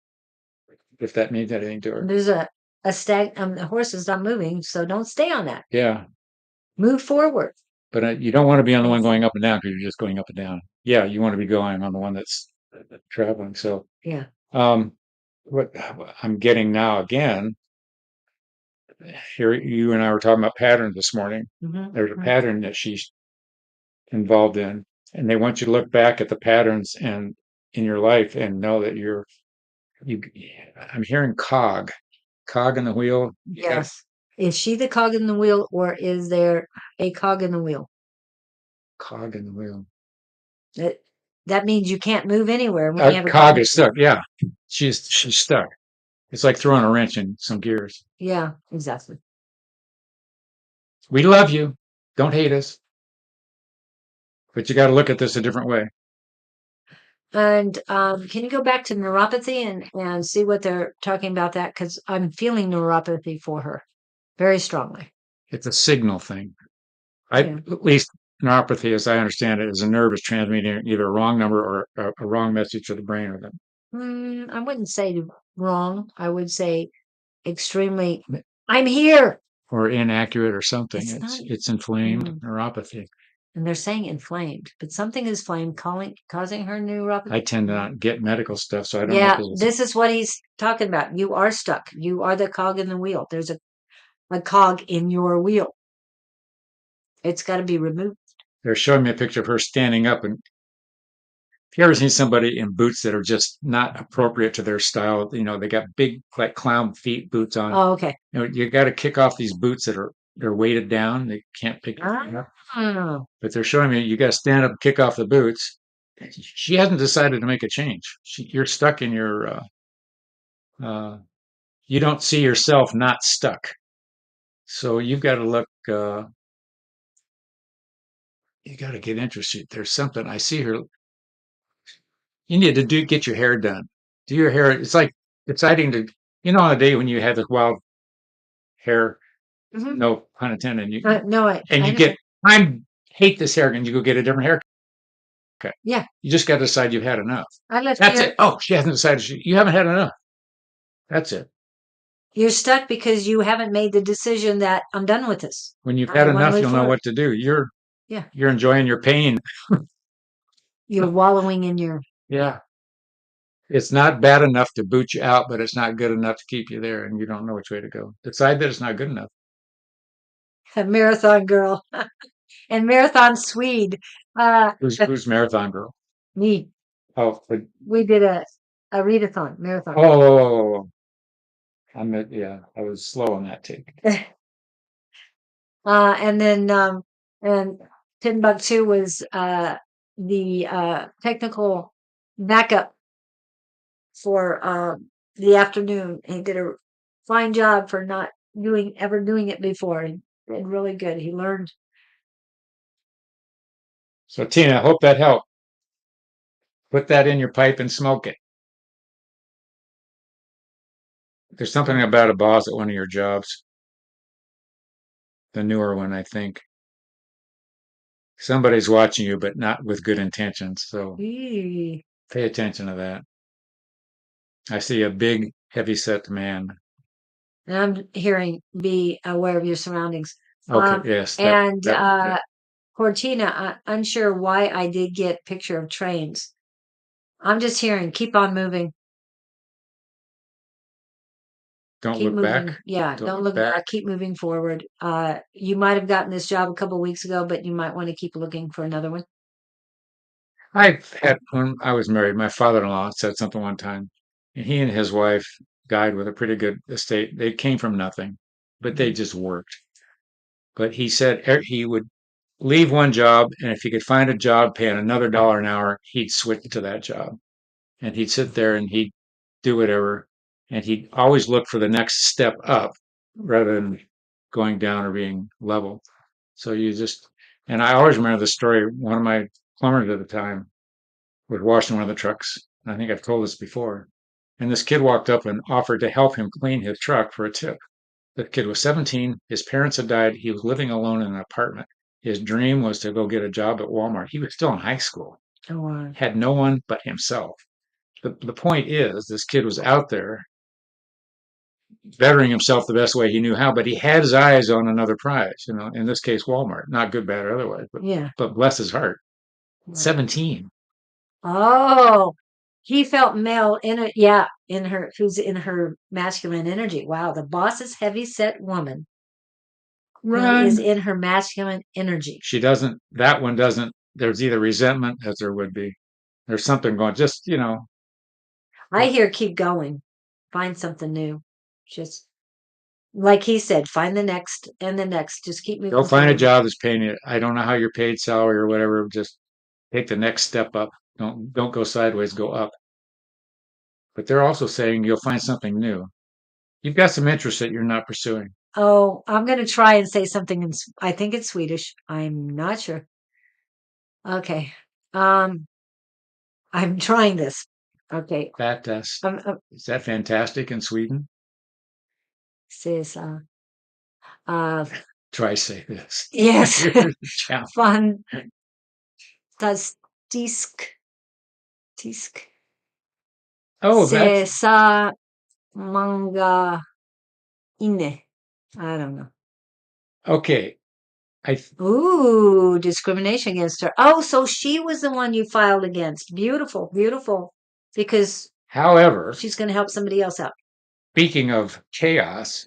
If that means anything to her. There's a the horse is not moving, so don't stay on that. Yeah. Move forward. But you don't want to be on the one going up and down because you're just going up and down. Yeah, you want to be going on the one that's traveling. So, Yeah. what I'm getting now again, here you and I were talking about patterns this morning. Mm-hmm. There's a pattern that she's involved in, and they want you to look back at the patterns and in your life and know that I'm hearing cog in the wheel. Yes. Is she the cog in the wheel, or is there a cog in the wheel? Cog in the wheel. That means you can't move anywhere when you have a Cog is stuck. Yeah, she's stuck. It's like throwing a wrench in some gears. Yeah, exactly. We love you. Don't hate us. But you got to look at this a different way. And can you go back to neuropathy and see what they're talking about that? Because I'm feeling neuropathy for her very strongly. It's a signal thing. At least neuropathy, as I understand it, is a nerve is transmitting either a wrong number or a wrong message to the brain or them. I wouldn't say wrong. I would say extremely, I'm here. Or inaccurate or something. It's It's inflamed neuropathy. And they're saying inflamed, but something is causing her neuropathy. I tend to not get medical stuff, so I don't know Yeah, if this is. this is what he's talking about. You are stuck. You are the cog in the wheel. There's a cog in your wheel. It's got to be removed. They're showing me a picture of her standing up, and if you ever seen somebody in boots that are just not appropriate to their style, they got big like clown feet boots on. Oh, okay. You got to kick off these boots they're weighted down. They can't pick your feet up. Oh, But they're showing me you got to stand up, kick off the boots. She hasn't decided to make a change. You're stuck in your. You don't see yourself not stuck. So you've got to look. You got to get interested. There's something I see her. You need to get your hair done. Do your hair. It's like deciding to. On a day when you had this wild hair, mhm. no pun intended, No, and I you know. get. I hate this hair, and you go get a different haircut. Yeah, You just got to decide you've had enough. I left That's here. it. Oh, she hasn't decided. You haven't had enough. That's it. You're stuck because you haven't made the decision that I'm done with this. When you've I had wanna enough, move you'll know forward. what to do. Yeah, You're enjoying your pain. you're wallowing in your Yeah. It's not bad enough to boot you out, but it's not good enough to keep you there, and you don't know which way to go. Decide that it's not good enough. marathon girl and marathon Swede. Who's marathon girl? Me. Oh, but, We did a readathon marathon. oh, yeah, I was slow on that take. And then and Timbuktu was the technical backup for the afternoon. He did a fine job for not doing it before. He did really good. He learned. So, Tina, I hope that helped. Put that in your pipe and smoke it. There's something about a boss at one of your jobs, the newer one, I think. Somebody's watching you, but not with good intentions. So Eee. pay attention to that. I see a big, heavy-set man. And I'm hearing be aware of your surroundings. Okay, yes, And that Cortina, unsure why I did get picture of trains. I'm just hearing keep on moving. don't Keep look moving. back. Yeah, don't look back. Keep moving forward. You might have gotten this job a couple weeks ago, but you might want to keep looking for another one. I've had when I was married, my father-in-law said something one time, and he and his wife died with a pretty good estate. They came from nothing, but they just worked. But he said he would leave one job, and if he could find a job paying another dollar an hour, he'd switch to that job. And he'd sit there and he'd do whatever, and he'd always look for the next step up rather than going down or being level. So and I always remember the story. One of my plumbers at the time was washing one of the trucks. And I think I've told this before. And this kid walked up and offered to help him clean his truck for a tip. The kid was 17. His parents had died. He was living alone in an apartment. His dream was to go get a job at Walmart. He was still in high school, Oh, wow. had no one but himself. The point is, this kid was out there bettering himself the best way he knew how, but he had his eyes on another prize, in this case, Walmart. Not good, bad, or otherwise, Yeah. but bless his heart. Right. 17. Oh, he felt male who's in her masculine energy. Wow, the boss is heavy set woman who is Run. in her masculine energy. That one doesn't, there's either resentment as there would be. There's something going, I hear keep going. Find something new. Just like he said, find the next and the next. Just keep moving go find a forward. job that's paying you. I don't know how you're paid salary or whatever. Just take the next step up. Don't go sideways, go up. But they're also saying you'll find something new. You've got some interest that you're not pursuing. Oh, I'm going to try and say something I think it's Swedish. I'm not sure. Okay. I'm trying this. Okay. Is that fantastic in Sweden? Says uh Try say this. yes. Challenge. Fantastisk tisk. Oh, Se that's sa manga inne. I don't know. okay. Ooh, discrimination against her. Oh, so she was the one you filed against. Beautiful, beautiful. Because however, she's going to help somebody else out. speaking of chaos,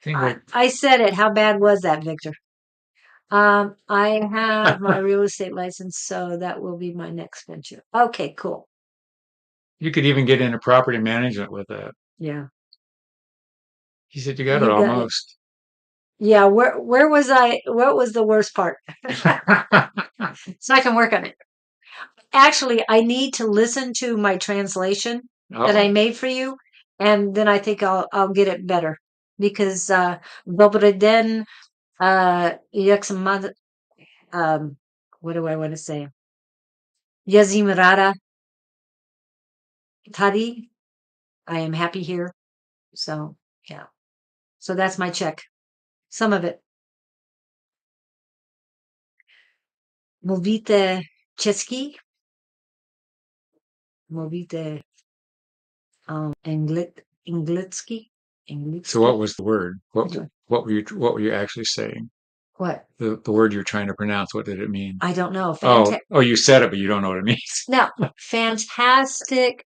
I said it. How bad was that, Victor? I have my real estate license, so that will be my next venture. Okay, cool. you could even get into property management with that. Yeah. He said you got it You got it. almost. Yeah, where was I? What was the worst part? So I can work on it. Actually, I need to listen to my translation that I Oh, made for you, and then I think I'll get it better because Dobry den, jak jsem what do I want to say? Yazim Rara Tadi. I am happy here. So yeah. So that's my check. Some of it. Mluvíte česky? Mluvíte anglicky? so what was the word? What were you actually saying? What? The word you're trying to pronounce, what did it mean? I don't know. Oh, you said it, but you don't know what it means. No, fantastic.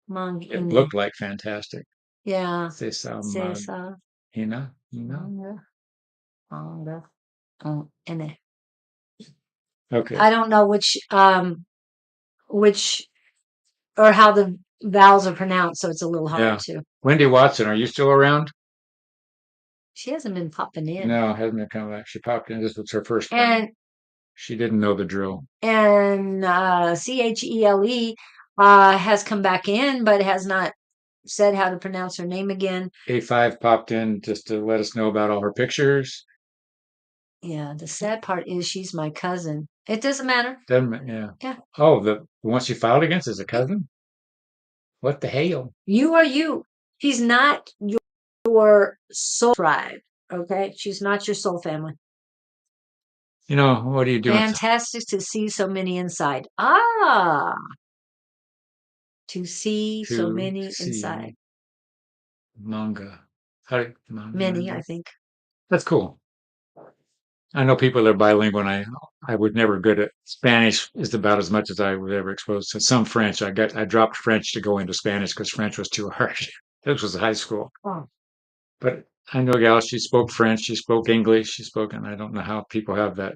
It looked like fantastic. Yeah. C'est ça, César. Hina? Ene. Okay. I don't know which or how the vowels are pronounced, so it's a little Yeah. hard too. Wendy Watson, are you still around? She hasn't been popping in. No, hasn't been coming back. She popped in. This was her first time. And She didn't know the drill. and Chle has come back in, but has not said how to pronounce her name again. A5 popped in just to let us know about all her pictures. Yeah, the sad part is she's my cousin. It doesn't matter. Doesn't, yeah. Yeah. Oh, the one she filed against is a cousin? What the hell? You are you. She's not your soul tribe. Okay? She's not your soul family. You know, what are you doing? Fantastic to see so many inside. Ah, to see so many inside. Manga. Many, I think. That's cool. I know people that are bilingual, and I was never good at Spanish. Is about as much as I was ever exposed to. Some French. I dropped French to go into Spanish because French was too hard. This was high school. Oh, But I know a gal. She spoke French. She spoke English. She spoke, and I don't know how people have that.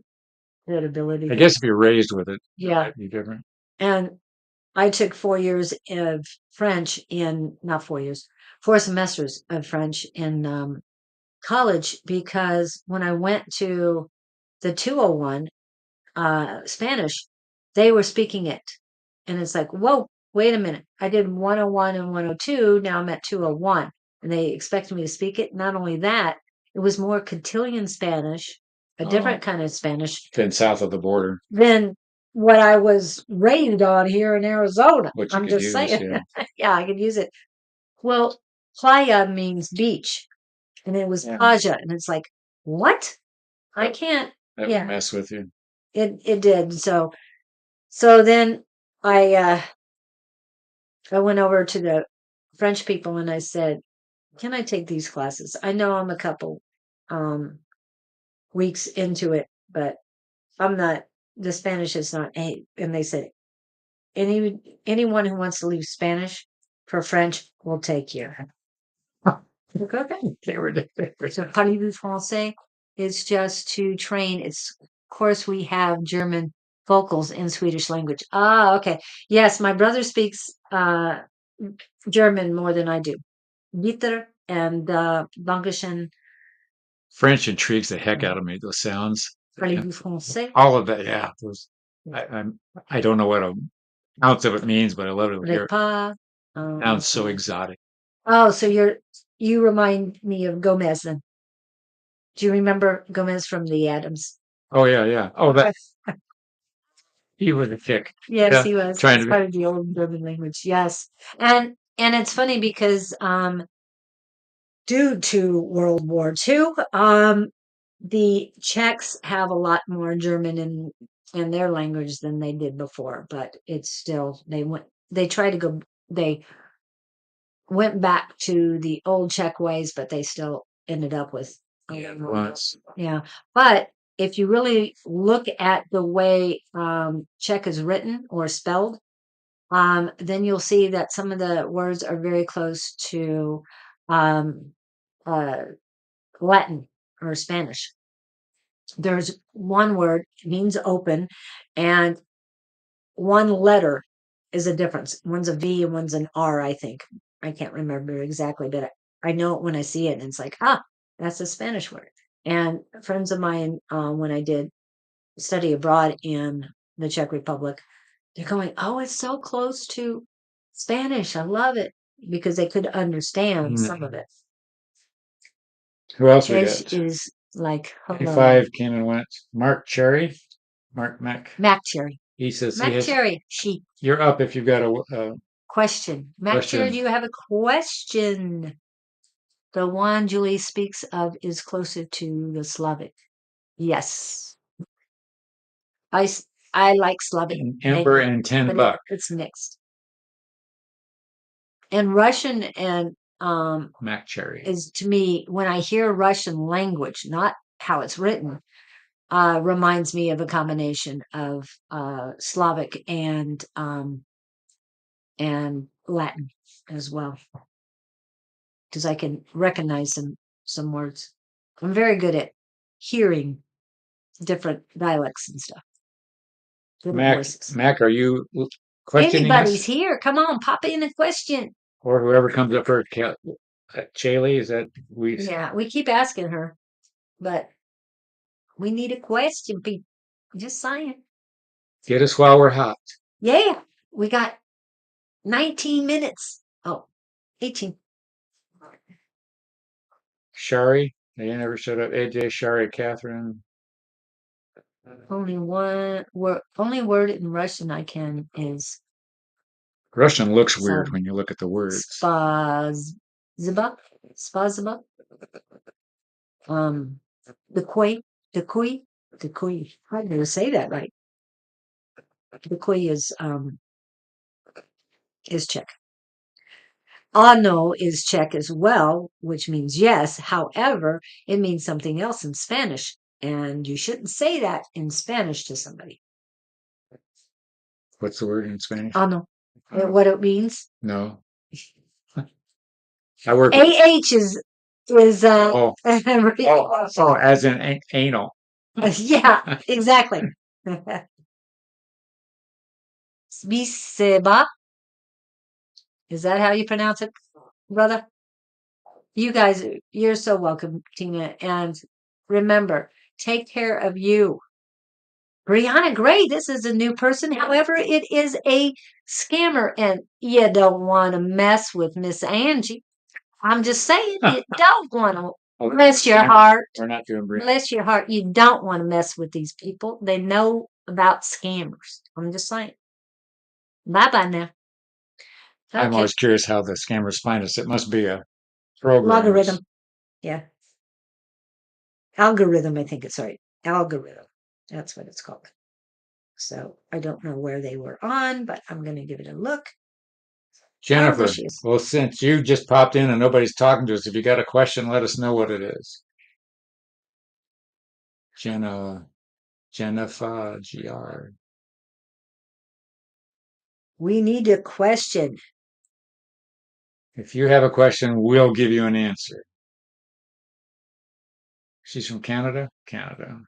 that ability. I guess if you're raised with it, it Yeah. might be different. And I took 4 years of French in, not 4 years, 4 semesters of French in college because when I went to the 201 Spanish, they were speaking it. And it's like, whoa, wait a minute. I did 101 and 102. Now I'm at 201. And they expected me to speak it. Not only that, it was more cotillion Spanish, a different kind of Spanish Then south of the border, than what I was raised on here in Arizona. what you I'm could just use, saying. yeah. Yeah, I could use it. Well, playa means beach. And it was Yeah. plaja. And it's like, what? I can't. That would Yeah, mess with you. it did. So then I went over to the French people and I said, "Can I take these classes? I know I'm a couple um weeks into it, but I'm not the Spanish is not a." And they said, anyone who wants to leave Spanish for French will take you." Like, okay. They were So parlez-vous français is just to train. It's of course we have German vocals in Swedish language. Ah, okay. Yes, my brother speaks German more than I do. Bitter and Dankeschön. French intrigues the heck out of me. Those sounds, Parlez-vous français? all of that. Yeah, those. I don't know what an ounce of it means, but I love it. It Repas. sounds so exotic. Oh, so you remind me of Gomez then. Do you remember Gomez from the Adams? Oh yeah, yeah. Oh, that he was a chick. Yes, Yeah, he was. trying It's to. part of the old German language. Yes. And it's funny because due to World War II, the Czechs have a lot more German in their language than they did before, but it's still they went back to the old Czech ways, but they still ended up with once. Yeah. But if you really look at the way Czech is written or spelled, then you'll see that some of the words are very close to um, uh, Latin or Spanish. There's one word means open, and one letter is a difference. One's a V and one's an R, I think. I can't remember exactly, but I know it when I see it, and it's like, that's a Spanish word. And friends of mine, when I did study abroad in the Czech Republic, they're going, "Oh, it's so close to Spanish. I love it," because they could understand some of it. Who else we Edge got? is like hello. 25 came and went. Mark Cherry. Mark Mac. Mac Cherry. He says he Mac has. Cherry. She You're up if you've got a question. Mac Cherry, question. do you have a question? The one Julie speaks of is closer to the Slavic. Yes. I like Slavic. Ember and $10. It's mixed. And Russian and Mac Cherry is, to me, when I hear Russian language, not how it's written, reminds me of a combination of Slavic and Latin as well, because I can recognize some words. I'm very good at hearing different dialects and stuff. Different voices. Mac, are you questioning Anybody's us? here. Come on, pop in a question. Or whoever comes up first. Chaley, is that we? Yeah, we keep asking her, but we need a question, people. Just saying. Get us while we're hot. Yeah, we got 19 minutes. Oh, 18. Shari, they never showed up. AJ, Shari, Catherine. Only one word. Only word in Russian I can is Russian looks weird when you look at the words. Spaziba. Spaziba. The koi. I didn't say that right. The koi is Czech. Ano is Czech as well, which means yes. However, it means something else in Spanish, and you shouldn't say that in Spanish to somebody. What's the word in Spanish? Ano. What it means? No. I work. AH is oh, as in anal. Yeah, exactly. Sviseba. Is that how you pronounce it, brother? You guys, you're so welcome, Tina. And remember, take care of you. Brianna Gray, this is a new person. However, it is a scammer, and you don't want to mess with Miss Angie. I'm just saying, you don't want to. Bless your heart. We're not doing Brianna. Bless your heart. You don't want to mess with these people. They know about scammers. I'm just saying. Bye-bye now. Okay. I'm always curious how the scammers find us. It must be a program. Logarithm. Yeah. Algorithm, I think it's right. Algorithm. That's what it's called. So I don't know where they were on, but I'm going to give it a look. Jennifer, well, since you just popped in and nobody's talking to us, if you got a question, let us know what it is. Jennifer, GR. We need a question. If you have a question, we'll give you an answer. She's from Canada? Canada.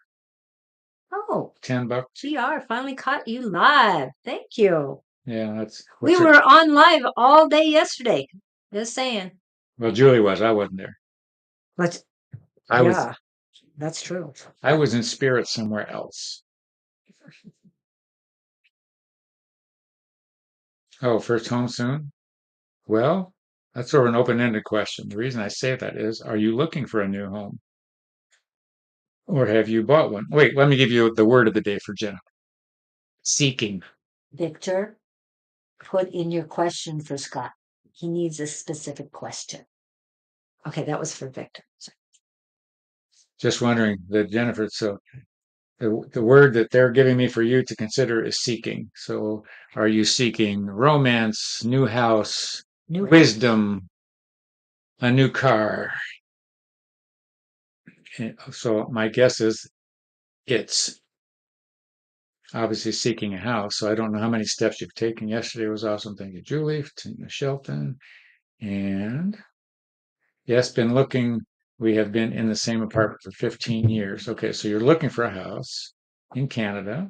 Oh, $10. GR finally caught you live. Thank you. Yeah, that's. We were on live all day yesterday. Just saying. Well, Julie was. I wasn't there. But I was. That's true. I was in spirit somewhere else. Oh, first home soon? Well, that's sort of an open-ended question. The reason I say that is, are you looking for a new home? Or have you bought one? Wait, let me give you the word of the day for Jenna. Seeking. Victor, put in your question for Scott. He needs a specific question. Okay, that was for Victor. Sorry. Just wondering that Jennifer, so the word that they're giving me for you to consider is seeking. So are you seeking romance, new house, wisdom, a new car? so my guess is it's obviously seeking a house. So I don't know how many steps you've taken. Yesterday was awesome. Thank you, Julie, Tina Shelton. And yes, been looking. We have been in the same apartment for 15 years. Okay, so you're looking for a house in Canada.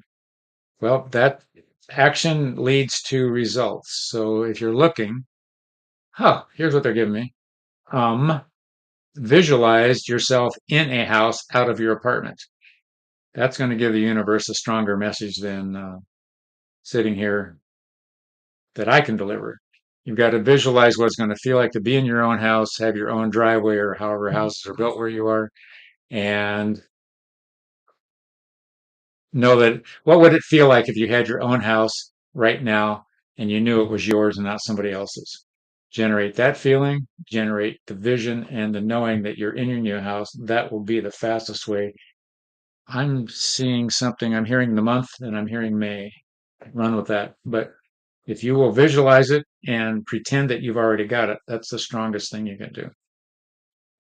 Well, that action leads to results. So if you're looking, here's what they're giving me. Visualize yourself in a house out of your apartment. That's going to give the universe a stronger message than sitting here that I can deliver. You've got to visualize what it's going to feel like to be in your own house, have your own driveway, or however houses are built where you are, and know that what would it feel like if you had your own house right now and you knew it was yours and not somebody else's. Generate that feeling, generate the vision and the knowing that you're in your new house. That will be the fastest way. I'm seeing something. I'm hearing the month and I'm hearing May. Run with that. But if you will visualize it and pretend that you've already got it, that's the strongest thing you can do.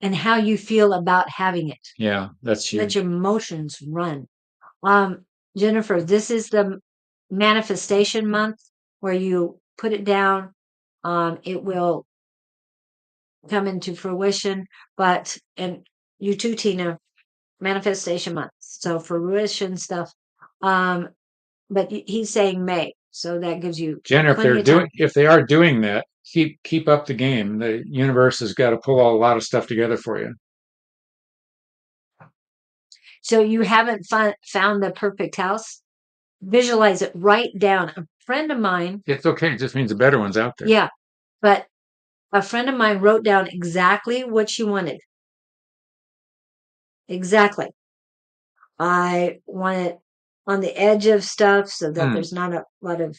And how you feel about having it. Yeah, that's Let huge. your emotions run. Jennifer, this is the manifestation month where you put it down. It will come into fruition, and you too, Tina, manifestation month. So fruition stuff. But he's saying May, so that gives you Jen, plenty of time. if they are doing that, keep up the game. The universe has got to pull a lot of stuff together for you. So you haven't found the perfect house? Visualize it, write down. A friend of mine, It's okay. It just means a better one's out there. yeah, but a friend of mine wrote down exactly what she wanted. Exactly. I want it on the edge of stuff so that there's not a lot of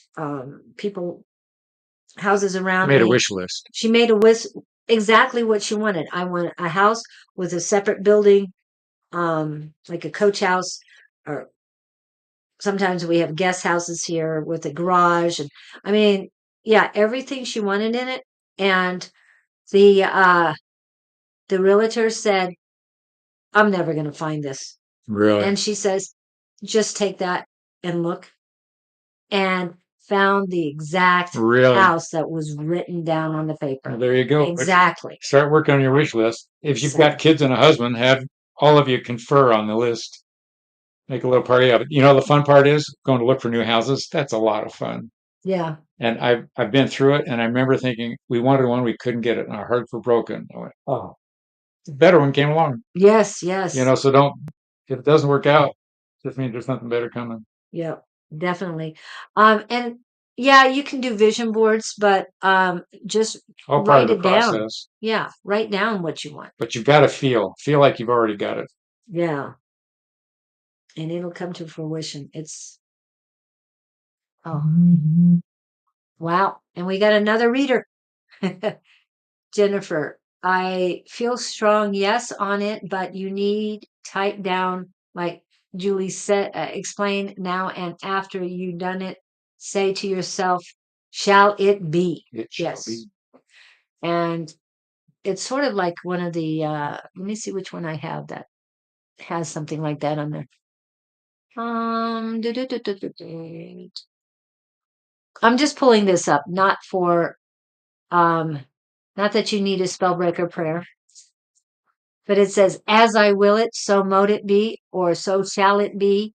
houses around Made a me. wish list. She made a wish exactly what she wanted. I want a house with a separate building, like a coach house, or sometimes we have guest houses here with a garage. And I mean, yeah, everything she wanted in it. And the realtor said, I'm never going to find this. Really? And she says, just take that and look, and found the exact house that was written down on the paper. Well, there you go. Exactly. Start working on your wish list. If you've got kids and a husband, have all of you confer on the list. Make a little party of it. You know, the fun part is going to look for new houses. That's a lot of fun. Yeah. And I've been through it, and I remember thinking we wanted one, we couldn't get it, and our hearts were broken. I went, oh, the better one came along. Yes, yes. You know, so don't, if it doesn't work out, just means there's something better coming. Yeah, definitely. And yeah, you can do vision boards, but just All part write of the it down. process. Yeah, write down what you want. But you've got to feel like you've already got it. Yeah. And it'll come to fruition. It's wow. And we got another reader. Jennifer, I feel strong, yes, on it, but you need type down, like Julie said, explain now and after you done it, say to yourself, shall it be? It shall Yes. be. And it's sort of like one of the, let me see which one I have that has something like that on there. I'm just pulling this up, not for, not that you need a spell breaker prayer. But it says, as I will it, so mote it be, or so shall it be.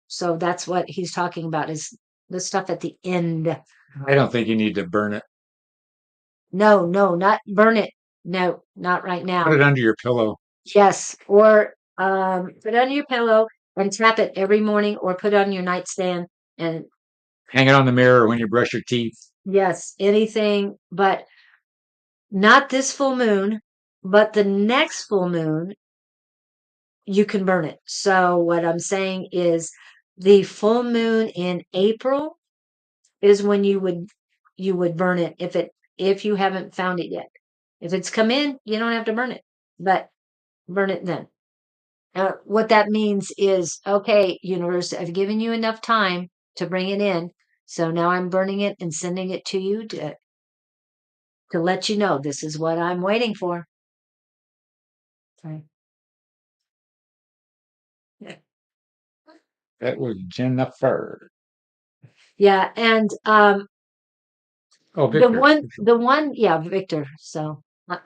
So that's what he's talking about, is the stuff at the end. I don't think you need to burn it. No, not burn it. No, not right now. Put it under your pillow. Yes, or put it under your pillow and tap it every morning, or put it on your nightstand and hang it on the mirror when you brush your teeth. Yes, anything, but not this full moon, but the next full moon, you can burn it. So what I'm saying is the full moon in April is when you would burn it if you haven't found it yet. If it's come in, you don't have to burn it, but burn it then. What that means is, okay, universe, I've given you enough time to bring it in. So now I'm burning it and sending it to you to let you know this is what I'm waiting for. Okay. That was Jennifer. Yeah, and Oh, Victor. yeah, Victor. So,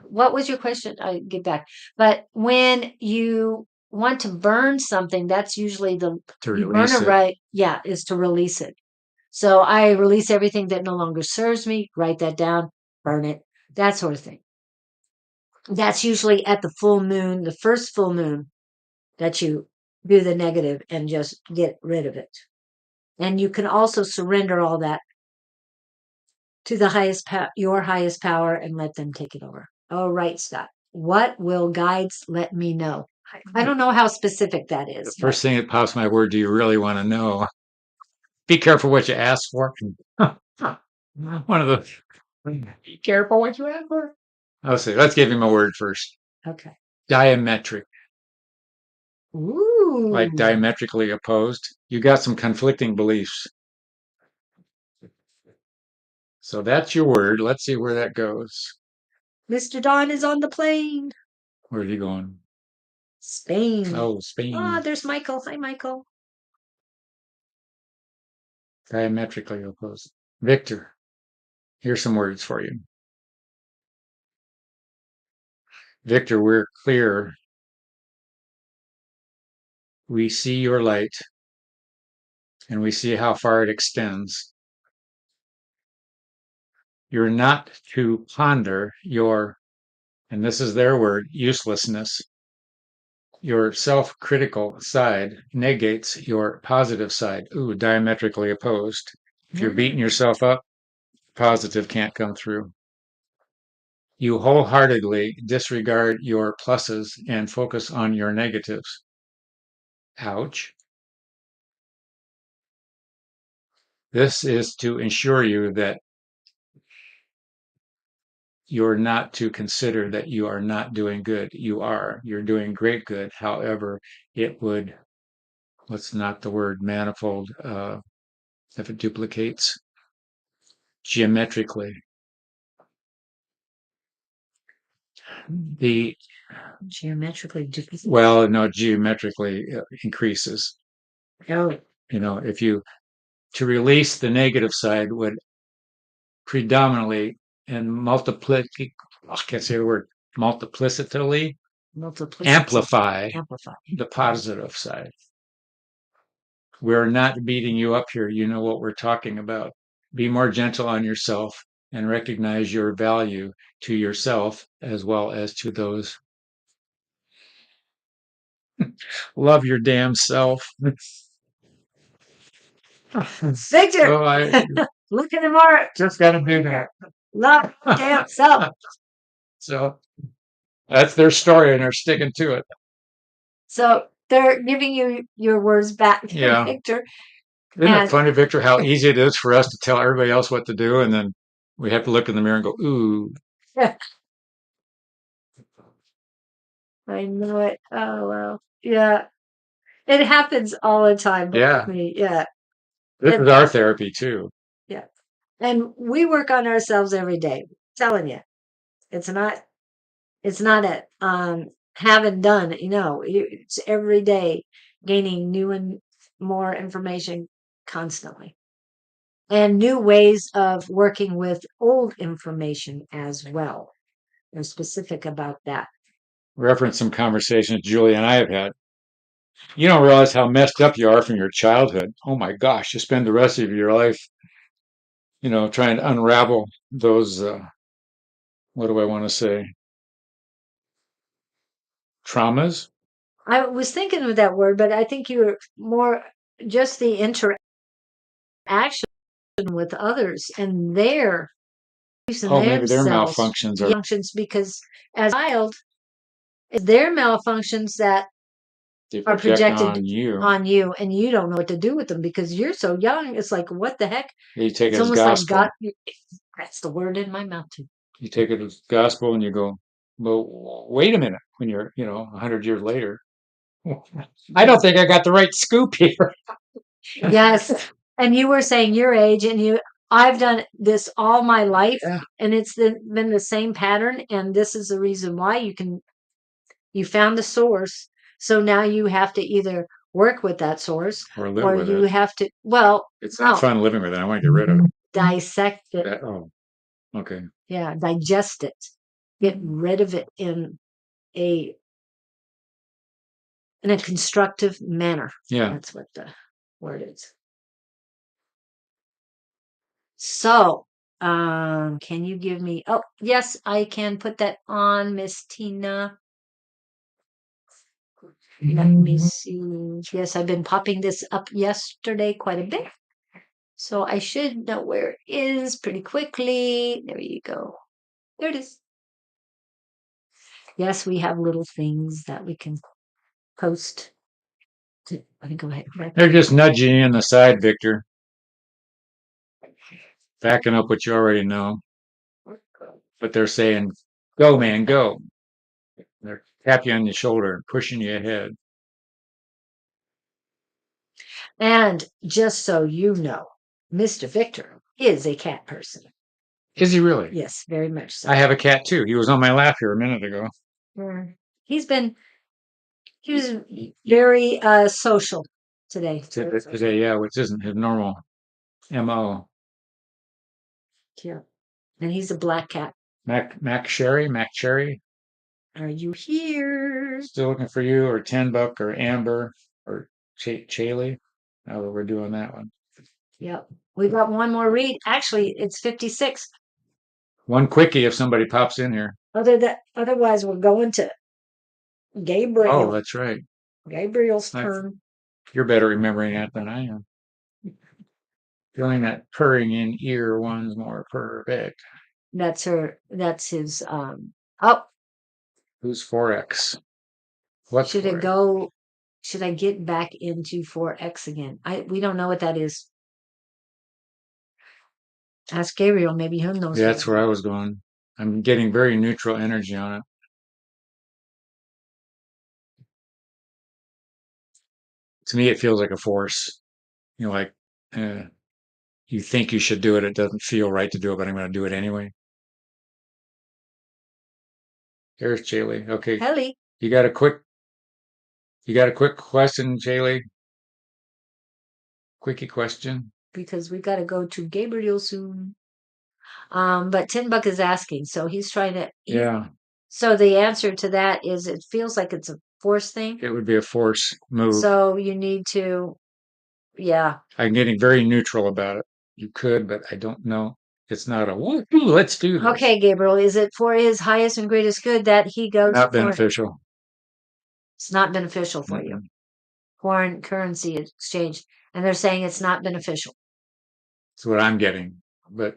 what was your question? I get back. But when you want to burn something, that's usually To you burn release it it. right. Yeah, is to release it. So I release everything that no longer serves me, write that down, burn it, that sort of thing. That's usually at the full moon, the first full moon, that you do the negative and just get rid of it. And you can also surrender all that to the your highest power and let them take it over. All right, Scott. What will guides let me know? I don't know how specific that The is, but first thing that pops my word, do you really want to know? Be careful what you ask for. One of the be careful what you ask for. I'll say, let's give him a word first. okay. Diametric, like Ooh, diametrically opposed. You got some conflicting beliefs. So that's your word. Let's see where that goes. Mr. Don is on the plane. Where's he going? Spain. Oh, Spain. Ah, there's Michael. Hi, Michael. Diametrically opposed. Victor, here's some words for you. Victor, we're clear. We see your light and we see how far it extends. You're not to ponder your, and this is their word, uselessness. Your self-critical side negates your positive side. Ooh, diametrically opposed. If you're beating yourself up, positive can't come through. You wholeheartedly disregard your pluses and focus on your negatives. Ouch. This is to ensure you that you're not to consider that you are not doing good. You are. You're doing great good. However, it would, what's not the word, manifold, if it duplicates geometrically. The Geometrically. Well, no, geometrically increases. Oh, If you to release the negative side would predominantly and I can't say the word, multiplicitly multiplicity. amplify Amplify. the positive side. We're not beating you up here. You know what we're talking about. Be more gentle on yourself and recognize your value to yourself as well as to those. Love your damn self. Victor, Oh, I look in the mirror. just got to do that. Love your damn self. So that's their story and they're sticking to it. So they're giving you your words back, Yeah. Victor. Isn't it And funny, Victor, how easy it is for us to tell everybody else what to do, and then we have to look in the mirror and go, ooh. I know it. Oh well. Yeah. It happens all the time Yeah. with me. Yeah. This is our therapy too. Yeah. And we work on ourselves every day. I'm telling you. It's not a have and done, it's every day gaining new and more information constantly. And new ways of working with old information as well. They're specific about that. Reference some conversations Julie and I have had. You don't realize how messed up you are from your childhood. Oh my gosh, you spend the rest of your life, trying to unravel those, what do I want to say, traumas. I was thinking of that word, but I think you were more just the interaction with others and their Oh, maybe their themselves malfunctions are functions, because as a child, it's their malfunctions that they are project projected on you. on you, and you don't know what to do with them because you're so young. It's like, what the heck? You take It's it as almost like gospel. God. That's the word in my mouth too. You take it as gospel and you go, well, wait a minute, when you're, 100 years later. I don't think I got the right scoop here. Yes, and you were saying your age, and I've done this all my life, Yeah. and it's been the same pattern, and this is the reason why you found the source. So now you have to either work with that source, or live or with you it. have to, well, It's not no, fun living with it. I want to get rid of it. dissect it. Oh, okay. Yeah, digest it. Get rid of it a in a constructive manner. Yeah. That's what the word is. So, can you give me? Oh, yes, I can put that on, Miss Tina. Let me see. Yes, I've been popping this up yesterday quite a bit. So I should know where it is pretty quickly. There you go. There it is. Yes, we have little things that we can post. Let me go ahead. They're just nudging you in the side, Victor. Backing up what you already know. But they're saying, go, man, go. They're tapping you on the shoulder, pushing you ahead. And just so you know, Mr. Victor is a cat person. Is he really? Yes, very much so. I have a cat too. He was on my lap here a minute ago. He's been, he was very social today. Today, yeah, which isn't his normal MO. Yeah. And he's a black cat. Mac Cherry. Are you here? Still looking for you, or Ten Buck, or Amber, or Chaley. Now that we're doing that one. Yep. We got one more read. Actually, it's 56. One quickie if somebody pops in here. Otherwise, we're going to Gabriel. Oh, that's right. Gabriel's turn. You're better remembering that than I am. Feeling that purring in ear one's more perfect. That's her. That's his. Oh, Who's 4X? What's should 4X? it go? Should I get back into 4X again? We don't know what that is. Ask Gabriel. Maybe he knows. Yeah, that's where I was going. I'm getting very neutral energy on it. To me, it feels like a force. You know, like you think you should do it. It doesn't feel right to do it, but I'm going to do it anyway. Here's Jaylee. Okay. Helly. You got a quick question, Jaylee? Quickie question. Because we got to go to Gabriel soon. But Tin Buck is asking, so he's trying to. Yeah. So the answer to that is, it feels like it's a force thing. It would be a force move. So you need to, yeah. I'm getting very neutral about it. You could, but I don't know. It's not a let's do this. Okay, Gabriel, is it for his highest and greatest good that he goes? Not beneficial. It's not beneficial for you. Foreign currency exchange, and they're saying it's not beneficial. That's what I'm getting. But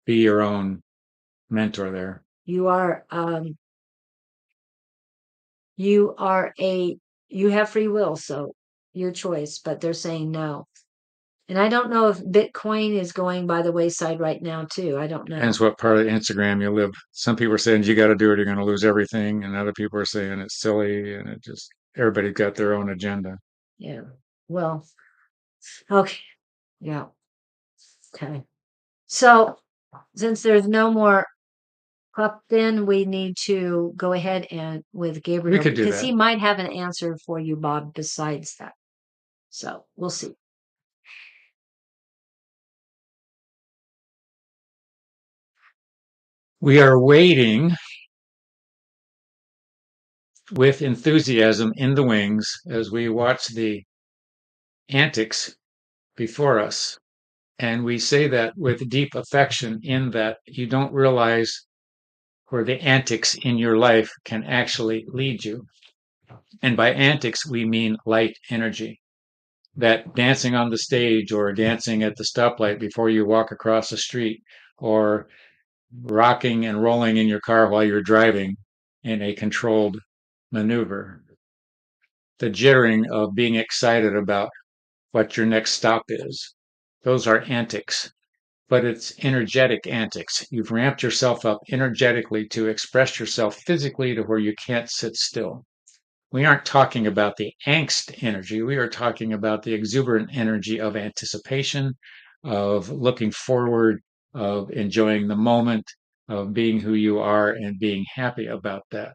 be your own mentor there. You have free will, so your choice, but they're saying no. And I don't know if Bitcoin is going by the wayside right now too. I don't know. Depends what part of Instagram you live. Some people are saying you got to do it, you're going to lose everything, and other people are saying it's silly, and it just everybody's got their own agenda. Yeah. Well, okay. Yeah. Okay. So since there's no more up, then we need to go ahead and with Gabriel, We could do because that. he might have an answer for you, Bob, besides that. So we'll see. We are waiting with enthusiasm in the wings as we watch the antics before us. And we say that with deep affection, in that you don't realize where the antics in your life can actually lead you. And by antics, we mean light energy. That dancing on the stage, or dancing at the stoplight before you walk across the street, or rocking and rolling in your car while you're driving in a controlled maneuver. The jittering of being excited about what your next stop is. Those are antics, but it's energetic antics. You've ramped yourself up energetically to express yourself physically to where you can't sit still. We aren't talking about the angst energy. We are talking about the exuberant energy of anticipation, of looking forward, of enjoying the moment, of being who you are and being happy about that.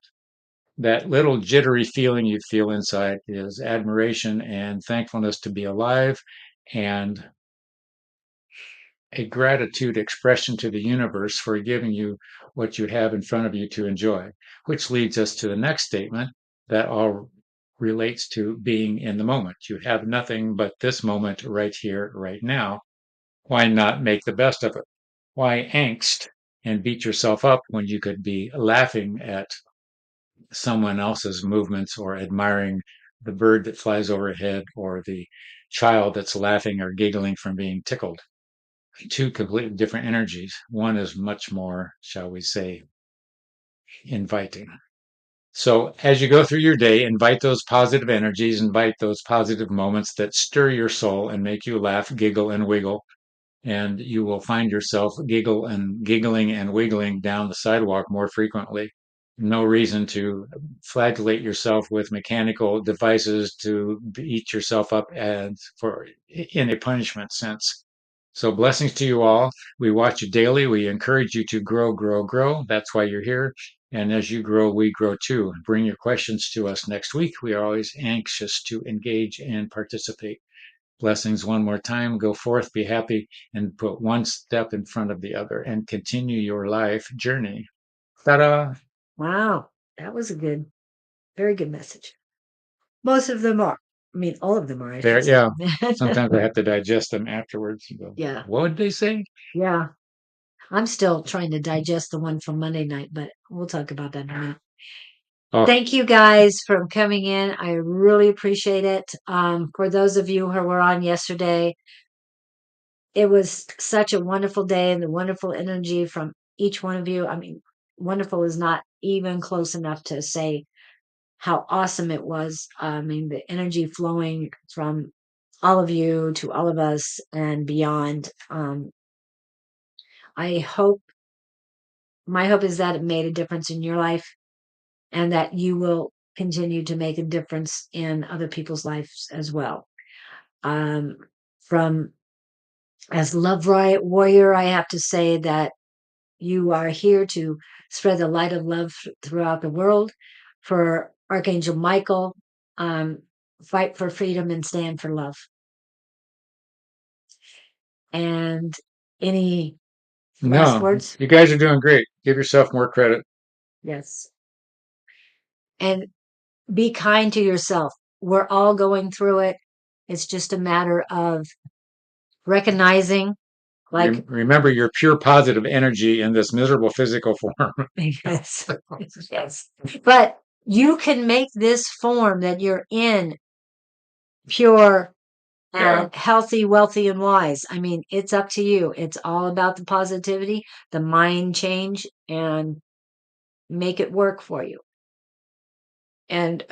that little jittery feeling you feel inside is admiration and thankfulness to be alive, and a gratitude expression to the universe for giving you what you have in front of you to enjoy, which leads us to the next statement that all relates to being in the moment. You have nothing but this moment right here, right now. Why not make the best of it? Why angst and beat yourself up when you could be laughing at someone else's movements or admiring the bird that flies overhead or the child that's laughing or giggling from being tickled? Two completely different energies. One is much more, shall we say, inviting. So as you go through your day, invite those positive energies, invite those positive moments that stir your soul and make you laugh, giggle, and wiggle. And you will find yourself giggling and wiggling down the sidewalk more frequently. No reason to flagellate yourself with mechanical devices to beat yourself up in a punishment sense. So blessings to you all. We watch you daily. We encourage you to grow, grow, grow. That's why you're here. And as you grow, we grow too. Bring your questions to us next week. We are always anxious to engage and participate. Blessings one more time. Go forth, be happy, and put one step in front of the other and continue your life journey. Ta-da! Wow, that was a very good message. Most of them are. I mean, all of them are, I There, should yeah. say. Sometimes I have to digest them afterwards. And go, Yeah, what did they say? yeah. I'm still trying to digest the one from Monday night, but we'll talk about that in a minute. Oh, Thank you guys for coming in. I really appreciate it. For those of you who were on yesterday, it was such a wonderful day and the wonderful energy from each one of you. I mean, wonderful is not even close enough to say how awesome it was. I mean, the energy flowing from all of you to all of us and beyond. I hope, my hope is that it made a difference in your life and that you will continue to make a difference in other people's lives as well. Um, from as Love Riot Warrior, I have to say that you are here to spread the light of love throughout the world. For Archangel Michael, fight for freedom and stand for love. And any last no, words? you guys are doing great. Give yourself more credit. Yes. And be kind to yourself. We're all going through it. It's just a matter of recognizing, like, Remember your pure positive energy in this miserable physical form. yes, yes. But you can make this form that you're in pure Yeah. and healthy, wealthy, and wise. I mean, it's up to you. It's all about the positivity, the mind change, and make it work for you. And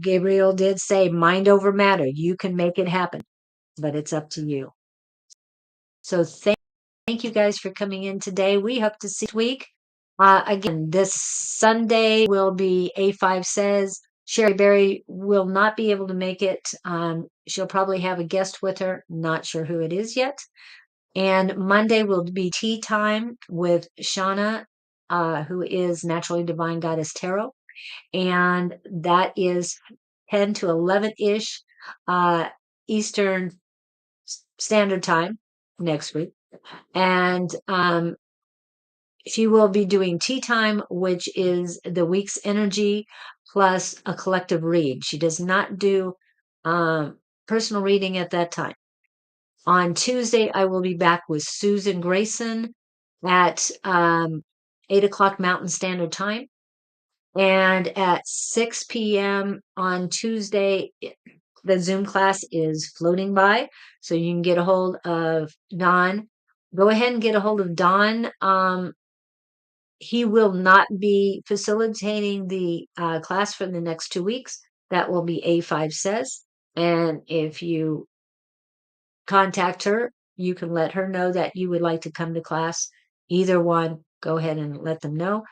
Gabriel did say, mind over matter. You can make it happen, but it's up to you. So thank you guys for coming in today. We hope to see you next week. Again, this Sunday will be A5 Says. Sherry Berry will not be able to make it. She'll probably have a guest with her. Not sure who it is yet. And Monday will be tea time with Shauna, who is Naturally Divine Goddess Tarot. And that is 10 to 11-ish Eastern Standard Time next week. And she will be doing tea time, which is the week's energy plus a collective read. She does not do personal reading at that time. On Tuesday, I will be back with Susan Grayson at 8 o'clock Mountain Standard Time. And at 6 p.m. on Tuesday, the Zoom class is floating by. So you can get a hold of Don. Go ahead and get a hold of Don. He will not be facilitating the class for the next 2 weeks. That will be A5 Says. And if you contact her, you can let her know that you would like to come to class. Either one, go ahead and let them know.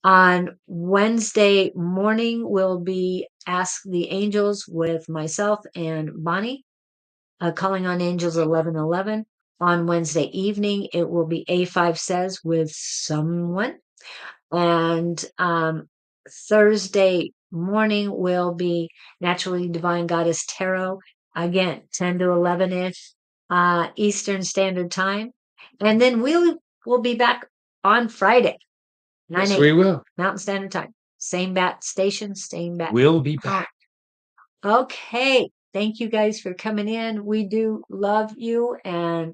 On Wednesday morning will be Ask the Angels with myself and Bonnie, Calling on Angels 1111. On Wednesday evening, it will be A5 Says with someone. And Thursday morning will be Naturally Divine Goddess Tarot. Again, 10 to 11-ish Eastern Standard Time. And then we'll be back on Friday, 9 Yes, we a.m. will. Mountain Standard Time. Same bat station, same bat. We'll be back. Okay. Thank you guys for coming in. We do love you and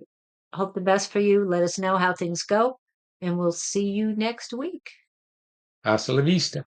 hope the best for you. Let us know how things go, and we'll see you next week. Hasta la vista.